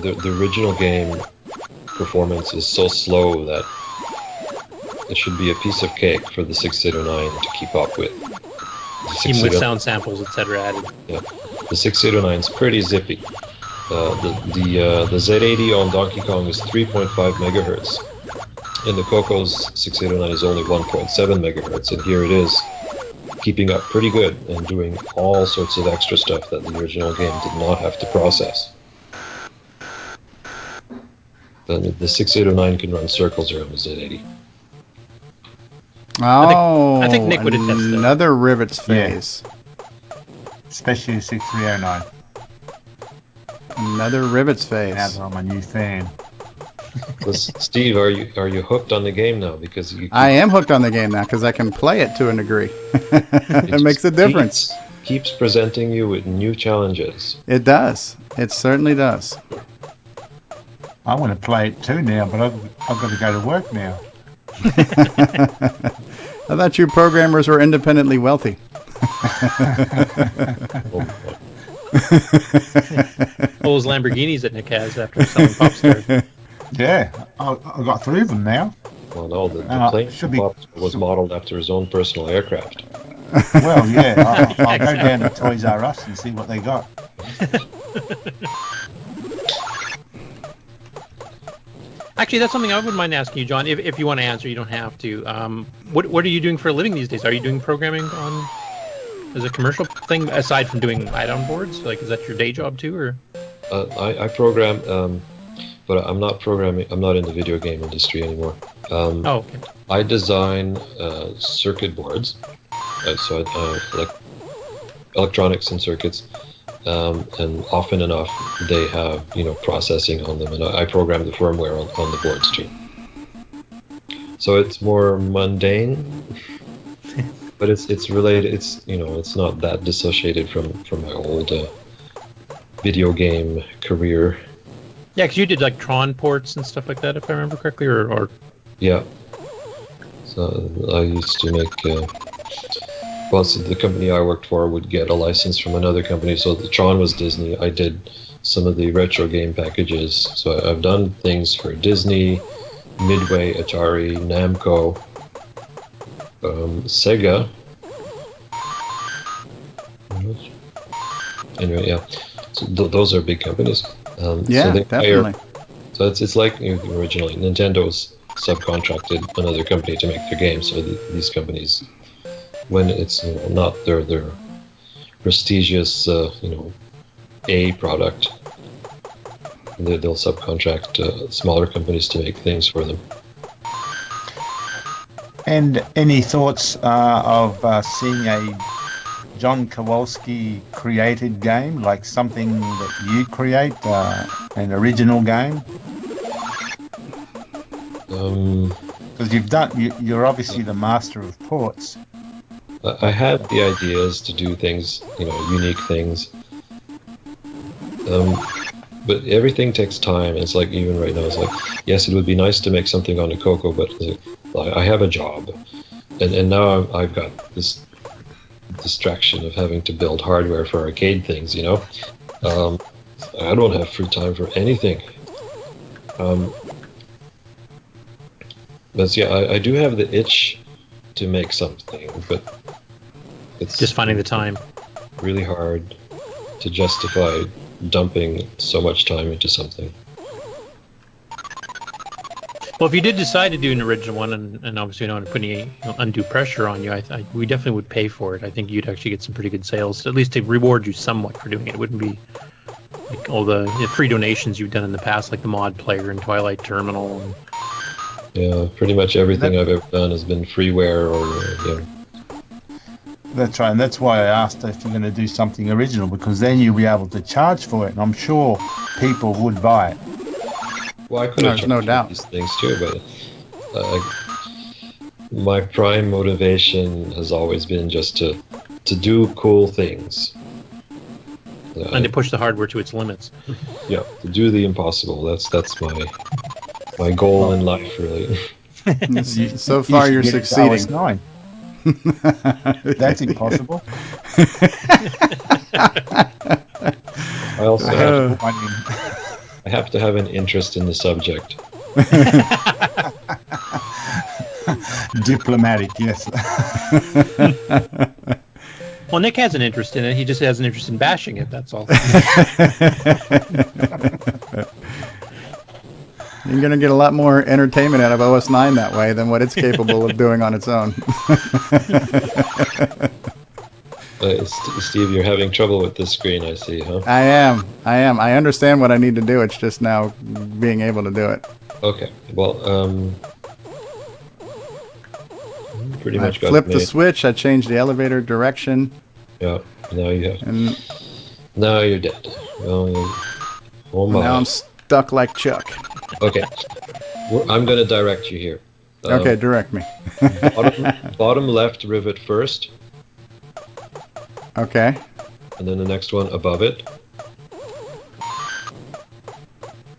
the original game performance is so slow that it should be a piece of cake for the 6809 to keep up with. Even with sound samples, etc. added. Yeah, the 6809 is pretty zippy. The Z80 on Donkey Kong is 3.5 megahertz, and the CoCo's 6809 is only 1.7 megahertz, and here it is, keeping up pretty good and doing all sorts of extra stuff that the original game did not have to process. The 6809 can run circles around the Z80. Oh, I think Nick would attest to that. Another rivets phase. Yeah. Especially the 6309. Another rivets phase. Now that I'm a new fan. Steve, are you hooked on the game now? Because I am hooked on the game now because I can play it to a degree. It makes a difference. Keeps presenting you with new challenges. It does. It certainly does. I want to play it too now, but I've got to go to work now. I thought you programmers were independently wealthy. All those Lamborghinis that Nick has after selling pop stars. Yeah, I got 3 of them now. Well, no, the plane was modeled after his own personal aircraft. Well, yeah, I'll go down to Toys R Us and see what they got. Actually, that's something I wouldn't mind asking you, John. If you want to answer, you don't have to. What are you doing for a living these days? Are you doing programming on as a commercial thing aside from doing add-on boards? Like, is that your day job too, or? I program, but I'm not programming. I'm not in the video game industry anymore. Okay. I design circuit boards, so like electronics and circuits. And often enough, they have processing on them, and I program the firmware on the boards too. So it's more mundane, but it's related. It's not that dissociated from my old video game career. Yeah, because you did like Tron ports and stuff like that, if I remember correctly, or... Yeah. So I used to make. Well, so the company I worked for would get a license from another company. So the Tron was Disney. I did some of the retro game packages. So I've done things for Disney, Midway, Atari, Namco, Sega. Anyway, yeah. So those are big companies. Yeah, so they definitely. So it's like originally Nintendo's subcontracted another company to make their games. So these companies, when it's not their prestigious A product, they'll subcontract smaller companies to make things for them. And any thoughts of seeing a John Kowalski created game, like something that you create, an original game? Because you're obviously the master of ports. I have the ideas to do things, unique things. But everything takes time. It's like, even right now, it's like, yes, it would be nice to make something on a CoCo, but I have a job. And now I've got this distraction of having to build hardware for arcade things, I don't have free time for anything. But yeah, I do have the itch to make something, but it's just finding the time. Really hard to justify dumping so much time into something. Well, if you did decide to do an original one, and obviously don't want to put any undue pressure on you, we definitely would pay for it. I think you'd actually get some pretty good sales, at least to reward you somewhat for doing it. It wouldn't be like all the free donations you've done in the past, like the Mod Player and Twilight Terminal. And... Yeah, pretty much everything I've ever done has been freeware or. That's right, and that's why I asked if you're going to do something original, because then you'll be able to charge for it, and I'm sure people would buy it. Well, I could have no doubt these things too, but my prime motivation has always been just to do cool things. And to push the hardware to its limits. Yeah, to do the impossible. That's my goal in life, really. So far, you're succeeding. OS9. That's impossible. I also I have to have an interest in the subject. Diplomatic, yes. Well, Nick has an interest in it. He just has an interest in bashing it, that's all. You're going to get a lot more entertainment out of OS9 that way than what it's capable of doing on its own. Steve, you're having trouble with this screen, I see, huh? I am. I understand what I need to do. It's just now being able to do it. Okay. Well, pretty much got it flipped the made. switch. I changed the elevator direction. Yeah. Now you have. And now you're dead. Oh my. now I'm stuck like Chuck. Okay. I'm going to direct you here. Okay, direct me. bottom left rivet first. Okay. And then the next one above it.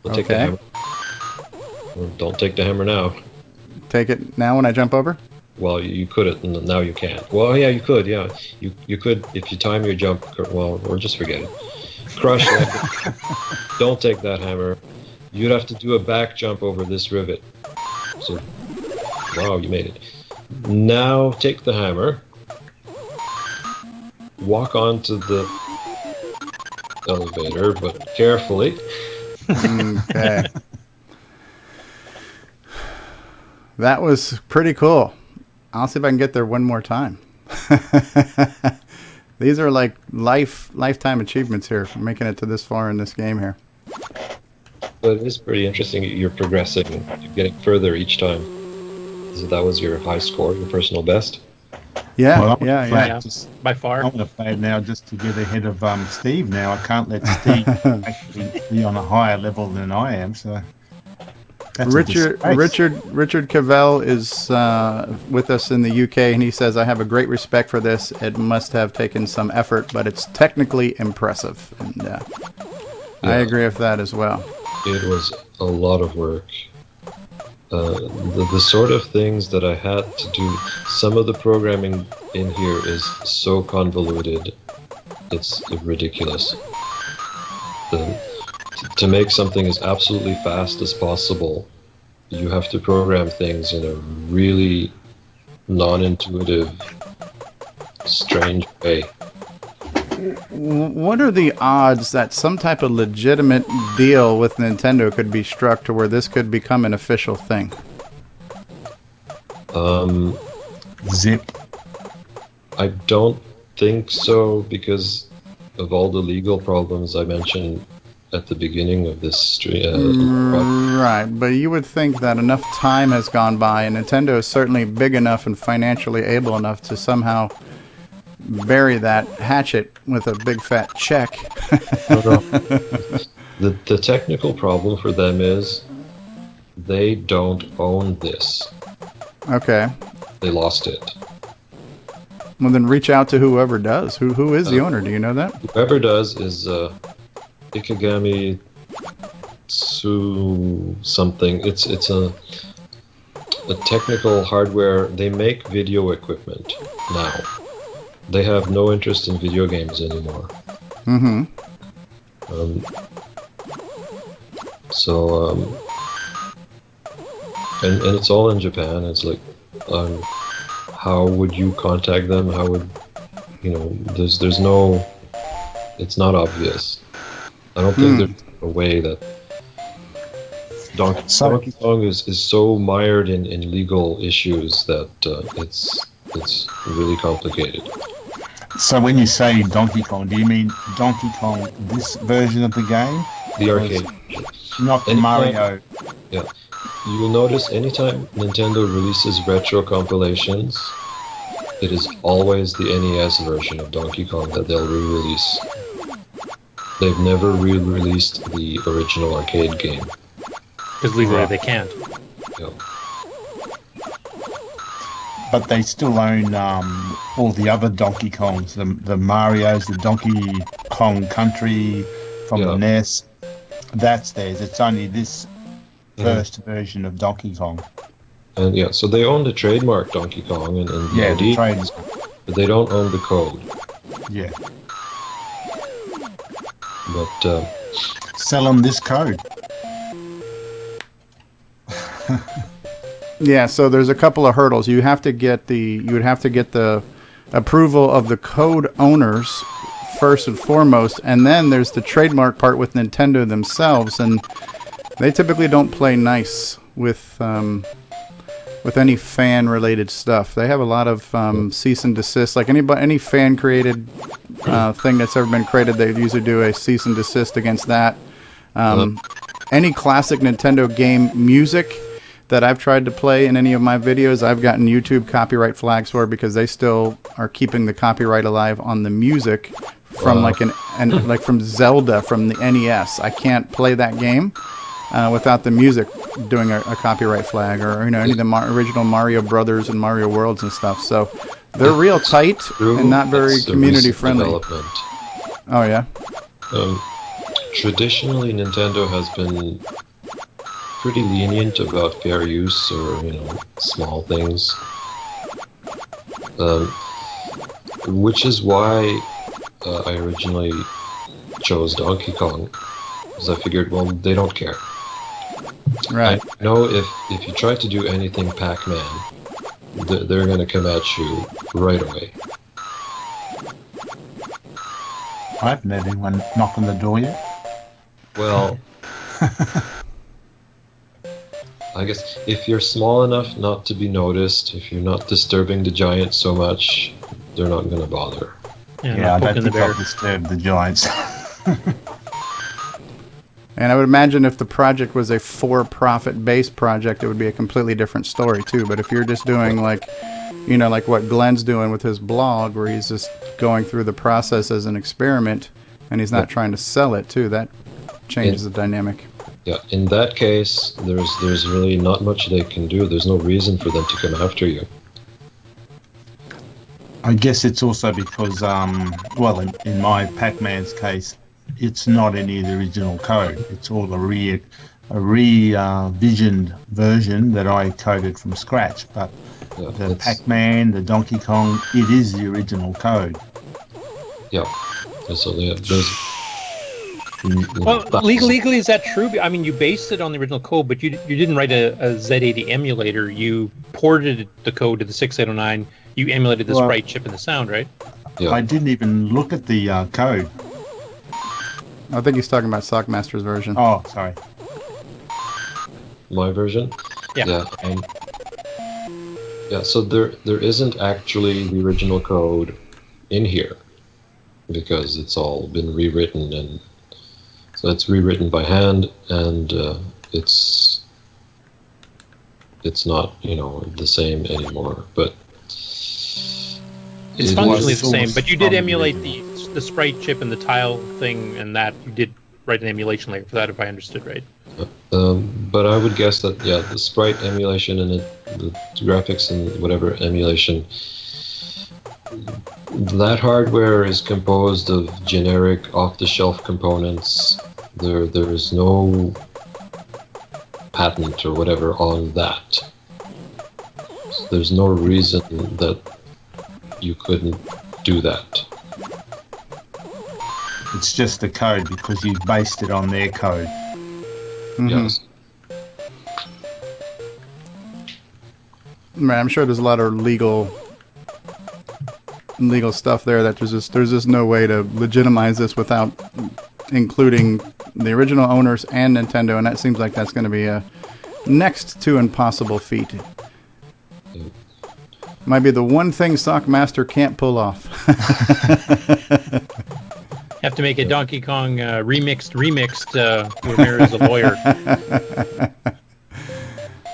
We'll take the hammer. Well, don't take the hammer now. take it now when I jump over? Well, you could it, and now you can't. Well, yeah, you could. Yeah, you could if you time your jump. Well, or just forget it. Crush it. Don't take that hammer. You'd have to do a back jump over this rivet. So, wow, you made it. Now take the hammer. Walk onto the elevator, but carefully. Okay. That was pretty cool. I'll see if I can get there one more time. These are like lifetime achievements here for making it to this far in this game here. But it is pretty interesting. You're progressing. You're getting further each time. So that was your high score, your personal best? Yeah, Well, yeah. By far. I'm going to fade now just to get ahead of Steve now. I can't let Steve actually be on a higher level than I am, so... That's Richard Cavell is with us in the UK, and he says, I have a great respect for this. It must have taken some effort, but it's technically impressive. And I agree with that as well. It was a lot of work. The sort of things that I had to do, some of the programming in here is so convoluted, it's ridiculous. To make something as absolutely fast as possible, you have to program things in a really non-intuitive, strange way. What are the odds that some type of legitimate deal with Nintendo could be struck to where this could become an official thing? Zip. I don't think so, because of all the legal problems I mentioned at the beginning of this stream. Right, but you would think that enough time has gone by, and Nintendo is certainly big enough and financially able enough to somehow bury that hatchet with a big fat check. The technical problem for them is they don't own this. Okay. They lost it. Well, then reach out to whoever does. Who is the owner? Do you know that? Whoever does is Ikegami Tsu something. It's a technical hardware. They make video equipment now. They have no interest in video games anymore. Mm-hmm. And it's all in Japan. It's like, how would you contact them? How would, there's no, it's not obvious. I don't think there's a way that Donkey Kong is so mired in legal issues that it's really complicated. So when you say Donkey Kong, do you mean Donkey Kong, this version of the game? The arcade. Not the Mario. Yeah. You will notice anytime Nintendo releases retro compilations, it is always the NES version of Donkey Kong that they'll re-release. They've never re-released the original arcade game. Because legally they can't. Yeah. But they still own all the other Donkey Kongs, the Marios, the Donkey Kong Country from the NES. That's theirs. It's only this first version of Donkey Kong. And so they own the trademark Donkey Kong and the ID, but they don't own the code. Yeah. But sell them this code. Yeah, so there's a couple of hurdles. You would have to get the approval of the code owners first and foremost, and then there's the trademark part with Nintendo themselves, and they typically don't play nice with any fan-related stuff. They have a lot of cease and desist. Like any fan-created thing that's ever been created, they usually do a cease and desist against that. Any classic Nintendo game music that I've tried to play in any of my videos, I've gotten YouTube copyright flags for, because they still are keeping the copyright alive on the music from like from Zelda from the NES. I can't play that game without the music doing a copyright flag, or any of the original Mario Brothers and Mario Worlds and stuff. So they're real tight and not very community friendly. Oh yeah. Traditionally, Nintendo has been pretty lenient about fair use or small things, which is why I originally chose Donkey Kong, because I figured, well, they don't care. Right. I know if you try to do anything Pac-Man, they're going to come at you right away. I haven't had anyone knock on the door yet. Well, I guess if you're small enough not to be noticed, if you're not disturbing the giant so much, they're not going to bother. Yeah, I don't think I'll disturb the giants. And I would imagine if the project was a for-profit based project, it would be a completely different story too. But if you're just doing like what Glenn's doing with his blog, where he's just going through the process as an experiment, and he's not trying to sell it too, that changes the dynamic. Yeah, in that case, there's really not much they can do. There's no reason for them to come after you. I guess it's also because, in my Pac-Man's case, it's not any of the original code. It's all a revisioned version that I coded from scratch. But the Pac-Man, the Donkey Kong, it is the original code. Yeah. So there's well, legally, is that true? I mean, you based it on the original code, but you didn't write a Z80 emulator. You ported the code to the 6809. You emulated the sprite chip and the sound, right? Yeah. I didn't even look at the code. I think he's talking about Sockmaster's version. Oh, sorry. My version? Yeah. Yeah, so there isn't actually the original code in here, because it's all been rewritten, and so it's rewritten by hand, and it's not the same anymore, but it's functionally the same. But you did emulate the sprite chip and the tile thing, and that you did write an emulation layer for that, if I understood right. But I would guess that the sprite emulation and the graphics and whatever emulation, that hardware is composed of generic off-the-shelf components. There is no patent or whatever on that. So there's no reason that you couldn't do that. It's just the code because you based it on their code. Mm-hmm. Yes. Right, I'm sure there's a lot of legal stuff there that there's just no way to legitimize this without including the original owners and Nintendo, and that seems like that's going to be a next to impossible feat. Might be the one thing Sockmaster can't pull off. Have to make a Donkey Kong remixed where Mario is a lawyer.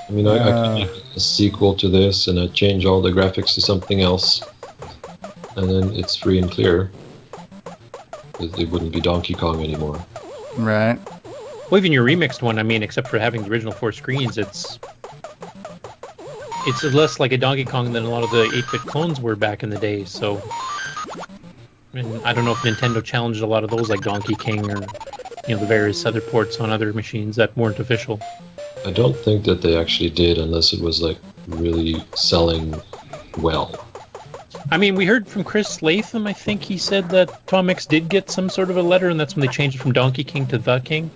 I mean, I could make a sequel to this, and I change all the graphics to something else, and then it's free and clear. It wouldn't be Donkey Kong anymore. Right. Well, even your remixed one, I mean, except for having the original 4 screens, it's less like a Donkey Kong than a lot of the 8-bit clones were back in the day, so... I mean, I don't know if Nintendo challenged a lot of those, like Donkey King or, the various other ports on other machines that weren't official. I don't think that they actually did, unless it was, really selling well. I mean, we heard from Chris Latham, I think he said that Tom Mix did get some sort of a letter, and that's when they changed it from Donkey King to The King.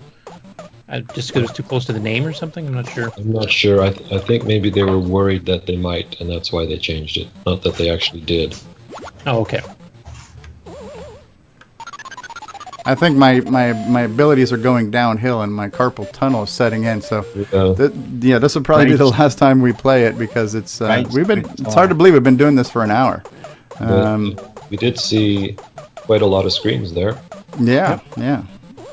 Just because it was too close to the name or something? I'm not sure. I'm not sure. I think maybe they were worried that they might, and that's why they changed it. Not that they actually did. Oh, okay. I think my abilities are going downhill and my carpal tunnel is setting in. So this will probably be the last time we play it, because it's hard to believe we've been doing this for an hour. We did see quite a lot of screens there. Yeah.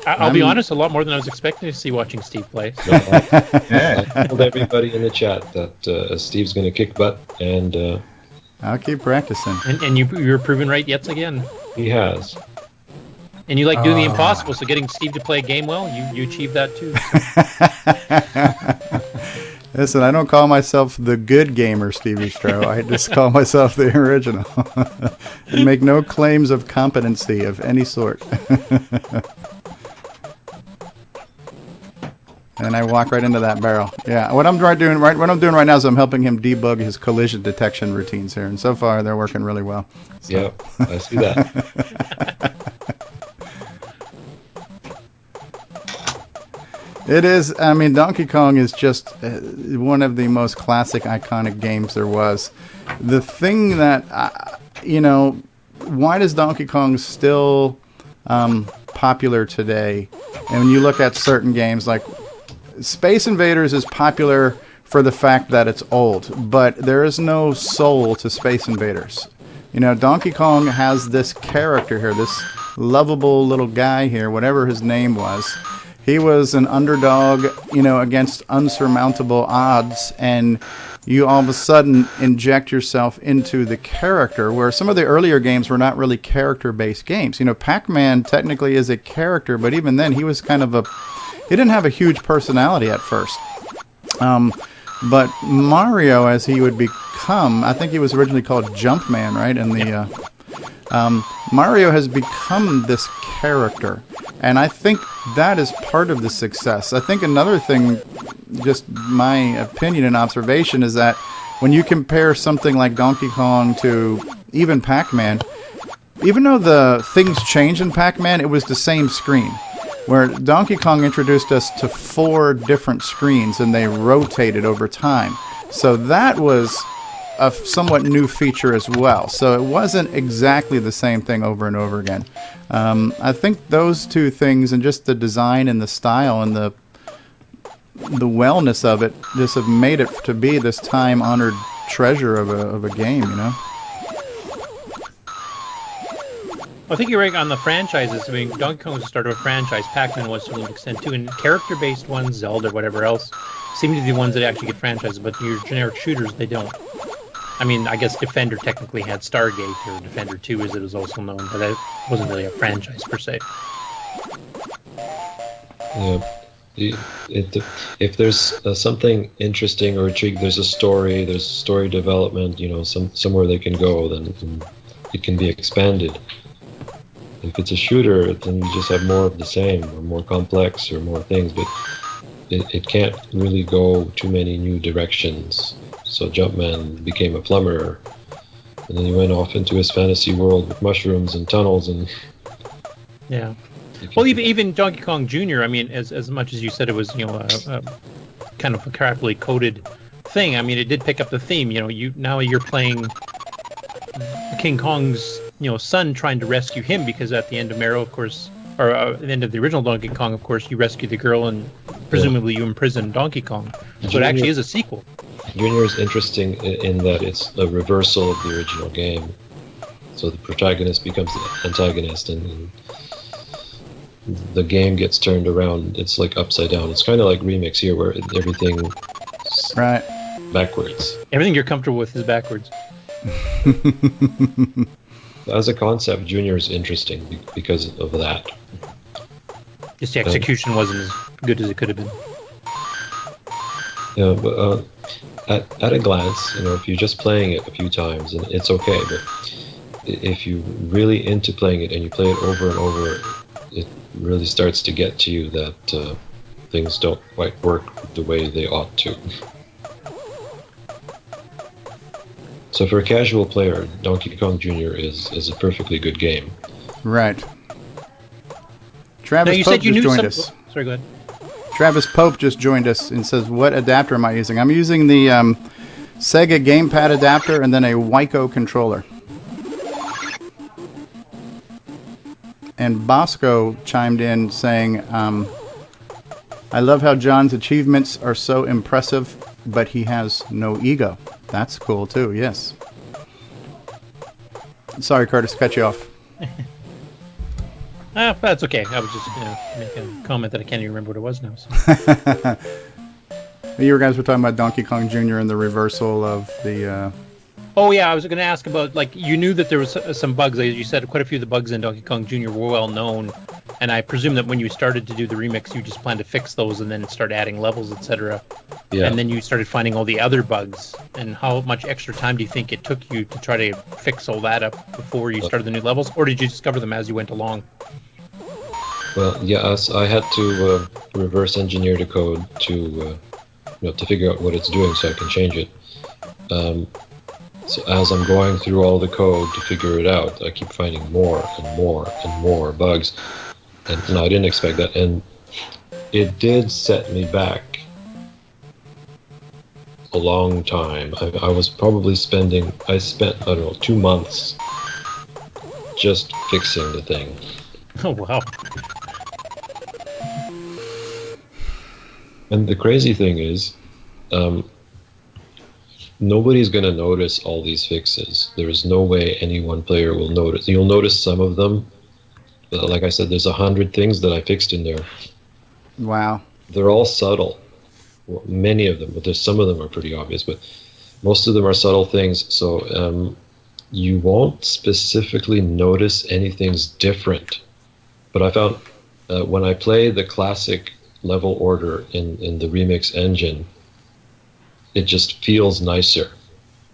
I'll be honest, a lot more than I was expecting to see watching Steve play. I told everybody in the chat that Steve's going to kick butt, and I'll keep practicing. And you're proven right yet again. He has. And you like doing the impossible, so getting Steve to play a game well, you achieved that too. Listen, I don't call myself the good gamer, Stevie Stroh. I just call myself the original. And make no claims of competency of any sort. And I walk right into that barrel. Yeah, what I'm doing right now is I'm helping him debug his collision detection routines here, and so far they're working really well. So. Yeah, I see that. It is. I mean, Donkey Kong is just one of the most classic, iconic games there was. The thing that, why does Donkey Kong still popular today? And when you look at certain games, like Space Invaders is popular for the fact that it's old, but there is no soul to Space Invaders. Donkey Kong has this character here, this lovable little guy here, whatever his name was. He was an underdog, against unsurmountable odds, and you all of a sudden inject yourself into the character, where some of the earlier games were not really character-based games. Pac-Man technically is a character, but even then he was he didn't have a huge personality at first. But Mario, as he would become, I think he was originally called Jumpman, right? And Mario has become this character. And I think that is part of the success. I think another thing, just my opinion and observation, is that when you compare something like Donkey Kong to even Pac-Man, even though the things changed in Pac-Man, it was the same screen. Where Donkey Kong introduced us to 4 different screens, and they rotated over time. So that was a somewhat new feature as well. So it wasn't exactly the same thing over and over again. I think those two things, and just the design and the style and the wellness of it, just have made it to be this time-honored treasure of a game, I think you're right on the franchises. I mean, Donkey Kong was the start of a franchise. Pac-Man was to an extent too, and character-based ones, Zelda, whatever else, seem to be the ones that actually get franchises. But your generic shooters, they don't. I mean, I guess Defender technically had Stargate, or Defender 2 as it was also known, but that wasn't really a franchise per se. Yeah. If there's something interesting or intriguing, there's story development, somewhere they can go, then it can be expanded. If it's a shooter, then you just have more of the same, or more complex, or more things, but it can't really go too many new directions. So Jumpman became a plumber, and then he went off into his fantasy world with mushrooms and tunnels and... Yeah. Well, even Donkey Kong Jr., I mean, as much as you said it was, a kind of a crappily coded thing, I mean, it did pick up the theme. Now you're playing King Kong's, son, trying to rescue him, because at the end of Mario, of course, or at the end of the original Donkey Kong, of course, you rescue the girl and presumably you imprison Donkey Kong. So it actually is a sequel. Junior is interesting in that it's a reversal of the original game. So the protagonist becomes the antagonist, and the game gets turned around. It's like upside down. It's kind of like Remix here, where everything right backwards. Everything you're comfortable with is backwards. As a concept, Junior is interesting because of that. Just the execution wasn't as good as it could have been. Yeah, but at a glance, if you're just playing it a few times, and it's okay, but if you're really into playing it and you play it over and over, it really starts to get to you that things don't quite work the way they ought to. So for a casual player, Donkey Kong Jr. is a perfectly good game. Right. Travis you Pope said you just knew joined some... us. Oh, sorry, go ahead. Travis Pope just joined us and says, what adapter am I using? I'm using the Sega gamepad adapter and then a Wico controller. And Bosco chimed in saying, I love how John's achievements are so impressive, but he has no ego. That's cool too, yes. Sorry, Curtis, cut you off. That's okay. I was just making a comment that I can't even remember what it was now. So. You guys were talking about Donkey Kong Jr. and the reversal of the... Oh yeah, I was going to ask about, you knew that there was some bugs. As you said, quite a few of the bugs in Donkey Kong Jr. were well known, and I presume that when you started to do the remix, you just planned to fix those and then start adding levels, etc. Yeah. And then you started finding all the other bugs. And how much extra time do you think it took you to try to fix all that up before you started the new levels, or did you discover them as you went along? Well, yes, I had to reverse engineer the code to figure out what it's doing so I can change it. So as I'm going through all the code to figure it out, I keep finding more and more and more bugs. And I didn't expect that. And it did set me back a long time. I was probably I spent, I don't know, 2 months just fixing the thing. Oh wow. And the crazy thing is, nobody's going to notice all these fixes. There is no way any one player will notice. You'll notice some of them. But like I said, there's 100 things that I fixed in there. Wow. They're all subtle. Well, many of them, but there's some of them are pretty obvious. But most of them are subtle things. So you won't specifically notice anything's different. But I found when I play the classic level order in the Remix engine, it just feels nicer.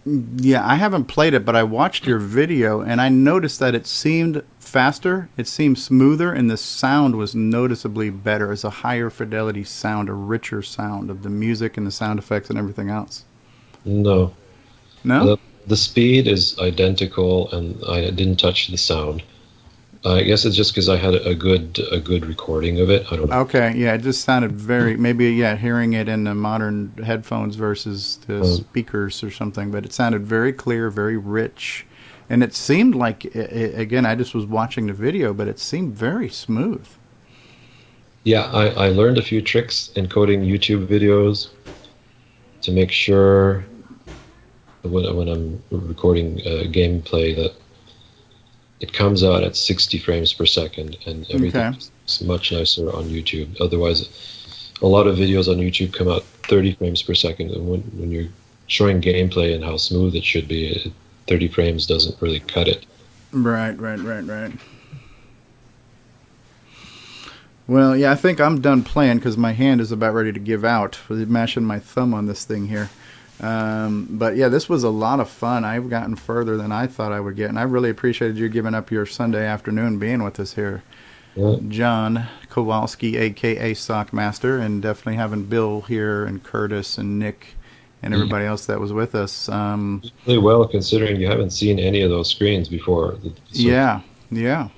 Yeah, I haven't played it, but I watched your video, and I noticed that it seemed faster, it seemed smoother, and the sound was noticeably better. It's a higher fidelity sound, a richer sound of the music and the sound effects and everything else. No. No? The speed is identical, and I didn't touch the sound. I guess it's just because I had a good recording of it. I don't know. Okay, yeah, it just sounded very, maybe, yeah, hearing it in the modern headphones versus the speakers or something, but it sounded very clear, very rich. And it seemed like, again, I just was watching the video, but it seemed very smooth. Yeah, I learned a few tricks encoding YouTube videos to make sure when I'm recording gameplay that it comes out at 60 frames per second, and everything is much nicer on YouTube. Otherwise, a lot of videos on YouTube come out 30 frames per second, and when you're showing gameplay and how smooth it should be, 30 frames doesn't really cut it. Right. Well, yeah, I think I'm done playing because my hand is about ready to give out with mashing my thumb on this thing here. But yeah, this was a lot of fun. I've gotten further than I thought I would get, and I really appreciated you giving up your Sunday afternoon being with us here. Yeah. John Kowalski, aka Sockmaster, and definitely having Bill here and Curtis and Nick and everybody else that was with us. Really well, considering you haven't seen any of those screens before. So yeah.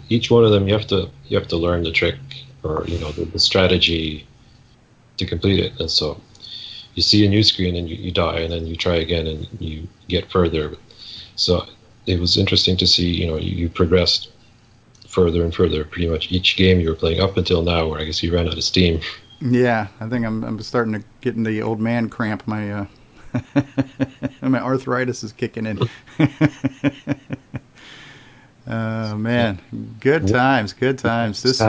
Each one of them, you have to learn the trick, or the strategy to complete it, and so. You see a new screen and you die, and then you try again and you get further. So it was interesting to see, you progressed further and further pretty much each game you were playing up until now, where I guess you ran out of steam. Yeah, I think I'm starting to get in the old man cramp. My my arthritis is kicking in. Oh man, good times. This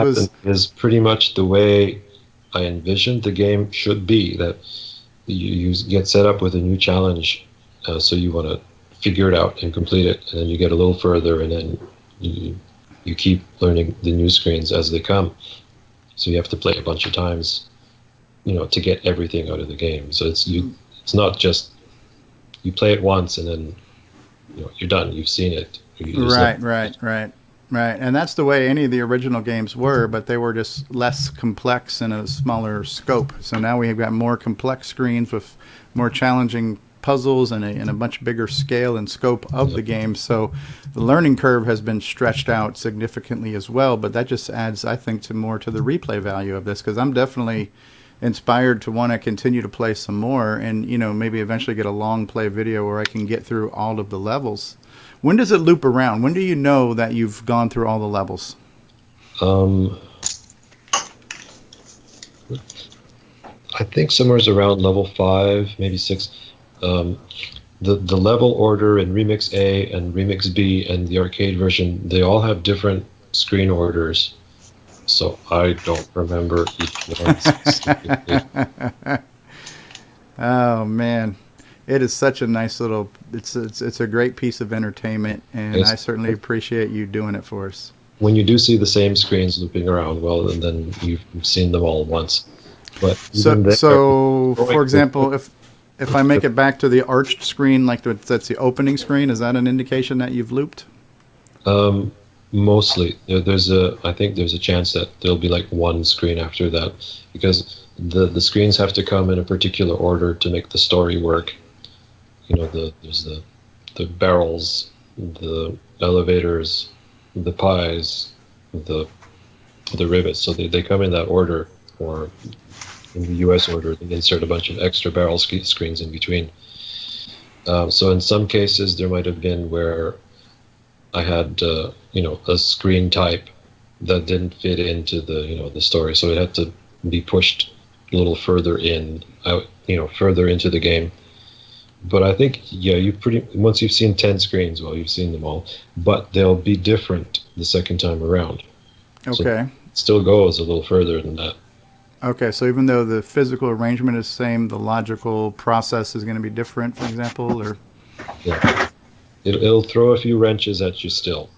is pretty much the way I envisioned the game should be. That you get set up with a new challenge, so you want to figure it out and complete it, and then you get a little further, and then you keep learning the new screens as they come. So you have to play a bunch of times, to get everything out of the game. So it's not just you play it once and then you're done. You've seen it. Right, and that's the way any of the original games were, but they were just less complex in a smaller scope. So now we have got more complex screens with more challenging puzzles and a much bigger scale and scope of the game. So the learning curve has been stretched out significantly as well, but that just adds, I think, to the replay value of this, because I'm definitely inspired to want to continue to play some more and, maybe eventually get a long play video where I can get through all of the levels. When does it loop around? When do you know that you've gone through all the levels? I think somewhere's around level 5, maybe 6. The level order in Remix A and Remix B and the arcade version, they all have different screen orders. So I don't remember each one specifically. Oh, man. It is such a nice little, it's a great piece of entertainment, and I certainly appreciate you doing it for us. When you do see the same screens looping around, well, and then you've seen them all once. But so for example, if I make it back to the arched screen, like that's the opening screen, is that an indication that you've looped? Mostly, I think there's a chance that there'll be like one screen after that, because the screens have to come in a particular order to make the story work. There's the barrels, the elevators, the pies, the rivets. So they come in that order, or in the US order, they insert a bunch of extra barrel screens in between. So in some cases, there might have been where I had a screen type that didn't fit into the story, so it had to be pushed a little further further into the game. But I think once you've seen 10 screens, well, you've seen them all, but they'll be different the second time around. Okay. So it still goes a little further than that. Okay, so even though the physical arrangement is the same, the logical process is going to be different, for example, or? Yeah. It'll throw a few wrenches at you still.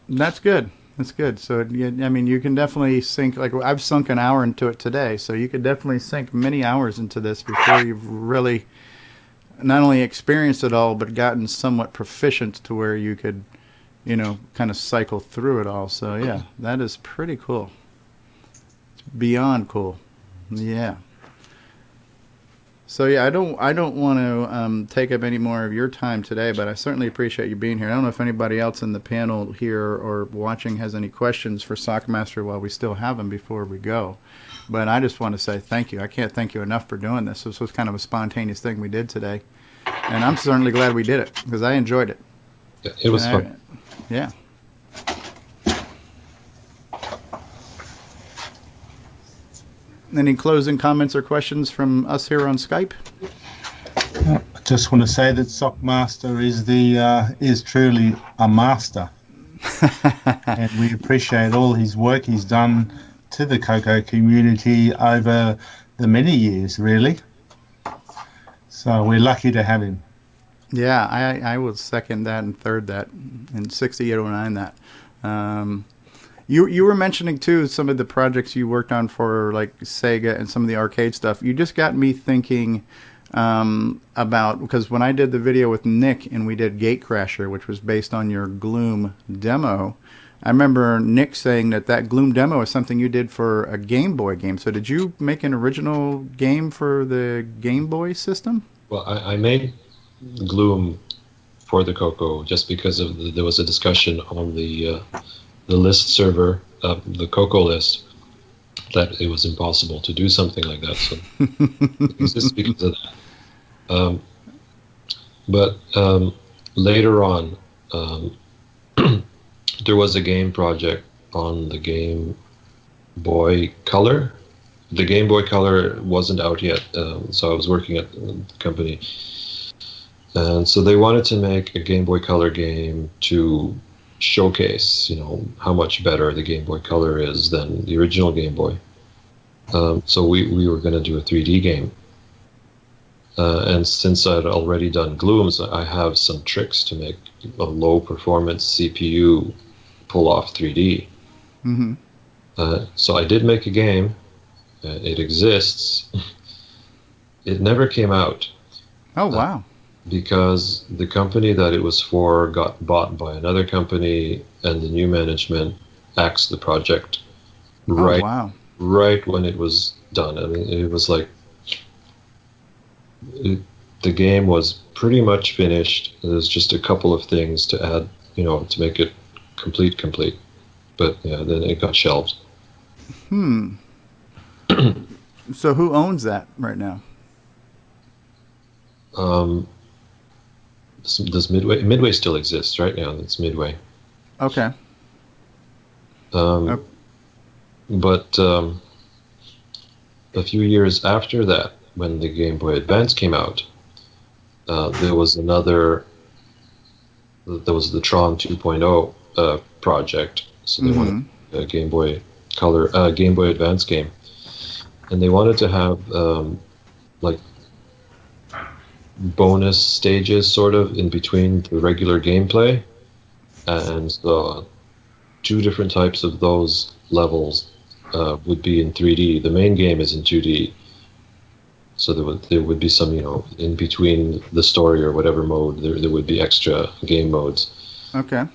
That's good. That's good. So, I mean, you can definitely sink, like I've sunk an hour into it today, so you could definitely sink many hours into this before you've really not only experienced it all, but gotten somewhat proficient to where you could, kind of cycle through it all. So, yeah, that is pretty cool. It's beyond cool. Yeah. So yeah, I don't want to take up any more of your time today, but I certainly appreciate you being here. I don't know if anybody else in the panel here or watching has any questions for Sockmaster while we still have them before we go. But I just want to say thank you. I can't thank you enough for doing this. This was kind of a spontaneous thing we did today, and I'm certainly glad we did it because I enjoyed it. Yeah, it was fun. Yeah. Any closing comments or questions from us here on Skype? I just want to say that Sockmaster is truly a master, and we appreciate all his work he's done to the CoCo community over the many years, really. So we're lucky to have him. Yeah, I will second that and third that and 6809 that. You were mentioning, too, some of the projects you worked on for, like, Sega and some of the arcade stuff. You just got me thinking about, because when I did the video with Nick and we did Gatecrasher, which was based on your Gloom demo, I remember Nick saying that Gloom demo is something you did for a Game Boy game. So did you make an original game for the Game Boy system? Well, I made Gloom for the CoCo just because there was a discussion on the list server, the CoCo list, that it was impossible to do something like that. So it exists because of that. But later on, there was a game project on the Game Boy Color. The Game Boy Color wasn't out yet, so I was working at the company. And so they wanted to make a Game Boy Color game to showcase, how much better the Game Boy Color is than the original Game Boy. So we were going to do a 3D game. And since I'd already done Glooms, I have some tricks to make a low-performance CPU pull off 3D. Mm-hmm. So I did make a game. It exists. It never came out. Oh, wow. Because the company that it was for got bought by another company, and the new management axed the project right when it was done. I mean, it was like the game was pretty much finished. There's just a couple of things to add, to make it complete. But yeah, then it got shelved. So who owns that right now? Does Midway still exists right now? It's Midway. Okay. But a few years after that, when the Game Boy Advance came out, there was the Tron 2.0 project. So they wanted a Game Boy Color, Game Boy Advance game, and they wanted to have like bonus stages sort of in between the regular gameplay, and so 2 different types of those levels would be in 3D. The main game is in 2D, so there would be some, in between the story or whatever mode, there would be extra game modes. Okay.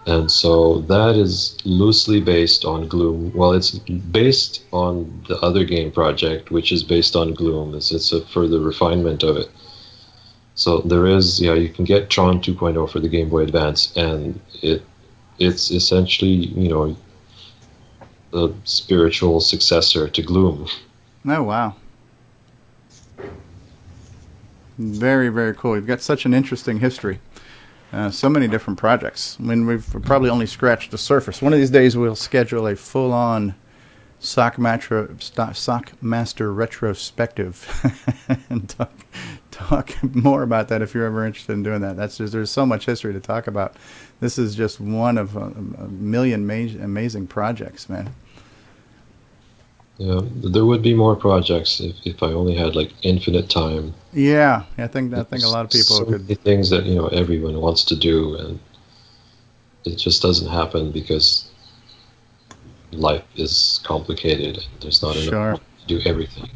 And so that is loosely based on Gloom. Well, it's based on the other game project, which is based on Gloom. It's a further refinement of it. So there is, yeah, you can get Tron 2.0 for the Game Boy Advance, and it's essentially, you know, the spiritual successor to Gloom. Oh, wow. Very, very cool. You've got such an interesting history. So many different projects. I mean, we've probably only scratched the surface. One of these days we'll schedule a full-on Sockmaster retrospective and talk more about that if you're ever interested in doing that. There's so much history to talk about. This is just one of a million amazing projects, man. Yeah, there would be more projects if I only had like infinite time. Yeah, I think a lot of people so could. Many things that, you know, everyone wants to do, and it just doesn't happen because life is complicated and there's not enough time to do everything.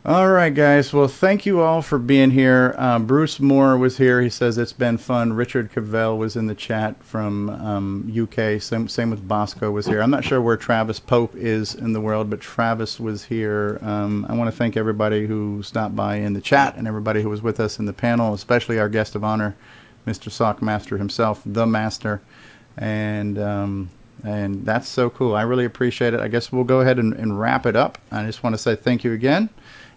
All right, guys. Well, thank you all for being here. Bruce Moore was here. He says it's been fun. Richard Cavell was in the chat from UK. Same with Bosco was here. I'm not sure where Travis Pope is in the world, but Travis was here. I want to thank everybody who stopped by in the chat and everybody who was with us in the panel, especially our guest of honor, Mr. Sockmaster himself, the master. And that's so cool. I really appreciate it. I guess we'll go ahead and wrap it up. I just want to say thank you again.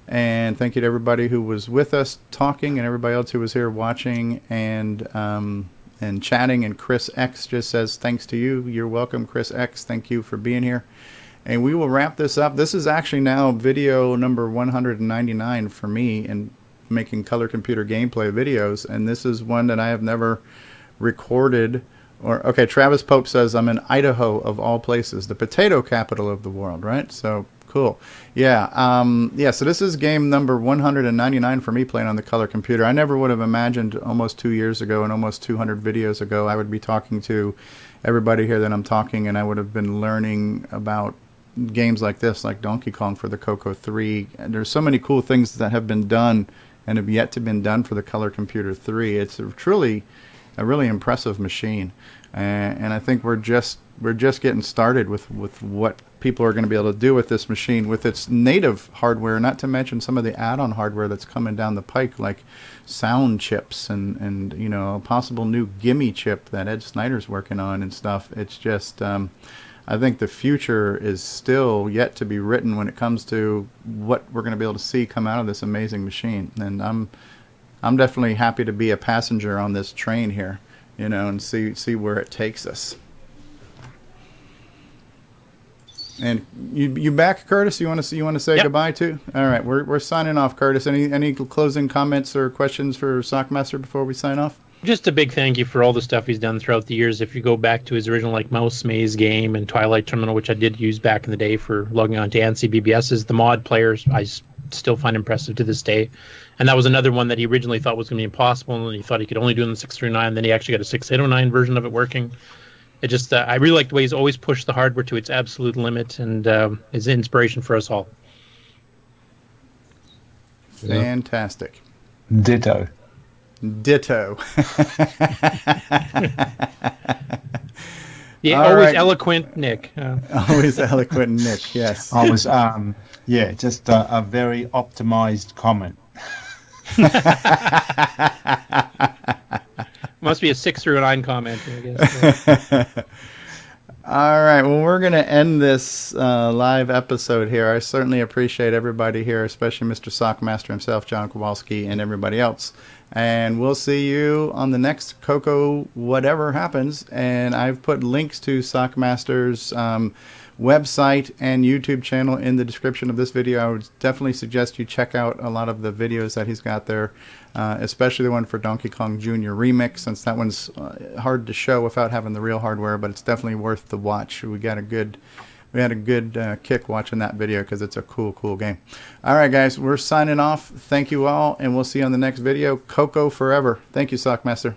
And thank you to everybody who was with us talking and everybody else who was here watching and chatting. And Chris X just says, thanks to you. You're welcome, Chris X. Thank you for being here. And we will wrap this up. This is actually now video number 199 for me in making color computer gameplay videos. And this is one that I have never recorded. Okay, Travis Pope says, I'm in Idaho, of all places, the potato capital of the world, right? So cool. Yeah. So this is game number 199 for me playing on the color computer. I never would have imagined almost 2 years ago and almost 200 videos ago I would be talking to everybody here that I'm talking, and I would have been learning about games like this, like Donkey Kong for the CoCo 3. And there's so many cool things that have been done and have yet to been done for the color computer 3. It's truly a really impressive machine, and I think we're just getting started with what people are going to be able to do with this machine with its native hardware, not to mention some of the add-on hardware that's coming down the pike, like sound chips and you know, a possible new Gimme chip that Ed Snyder's working on and stuff. It's just I think the future is still yet to be written when it comes to what we're going to be able to see come out of this amazing machine. And I'm definitely happy to be a passenger on this train here, you know, and see where it takes us. And you back, Curtis? You want to say Yep. goodbye too? All right, we're signing off, Curtis. Any closing comments or questions for Sockmaster before we sign off? Just a big thank you for all the stuff he's done throughout the years. If you go back to his original like Mouse Maze game and Twilight Terminal, which I did use back in the day for logging on to ANSI BBSs, the mod players I still find impressive to this day. And that was another one that he originally thought was going to be impossible, and he thought he could only do it in the 639. Then he actually got a 6809 version of it working. It just I really like the way he's always pushed the hardware to its absolute limit, and is an inspiration for us all. Fantastic. Ditto. Yeah, All always right. eloquent Nick. Always eloquent Nick, yes. I was, just a very optimized comment. Must be a 6 through a 9 comment, I guess. All right, well, we're going to end this live episode here. I certainly appreciate everybody here, especially Mr. Sockmaster himself, John Kowalski, and everybody else. And we'll see you on the next CoCo whatever happens. And I've put links to Sockmaster's website and YouTube channel in the description of this video. I would definitely suggest you check out a lot of the videos that he's got there, especially the one for Donkey Kong Jr. Remix, since that one's hard to show without having the real hardware, but it's definitely worth the watch. We had a good kick watching that video because it's a cool game. All right, guys, we're signing off. Thank you all, and we'll see you on the next video. CoCo forever. Thank you, Sockmaster.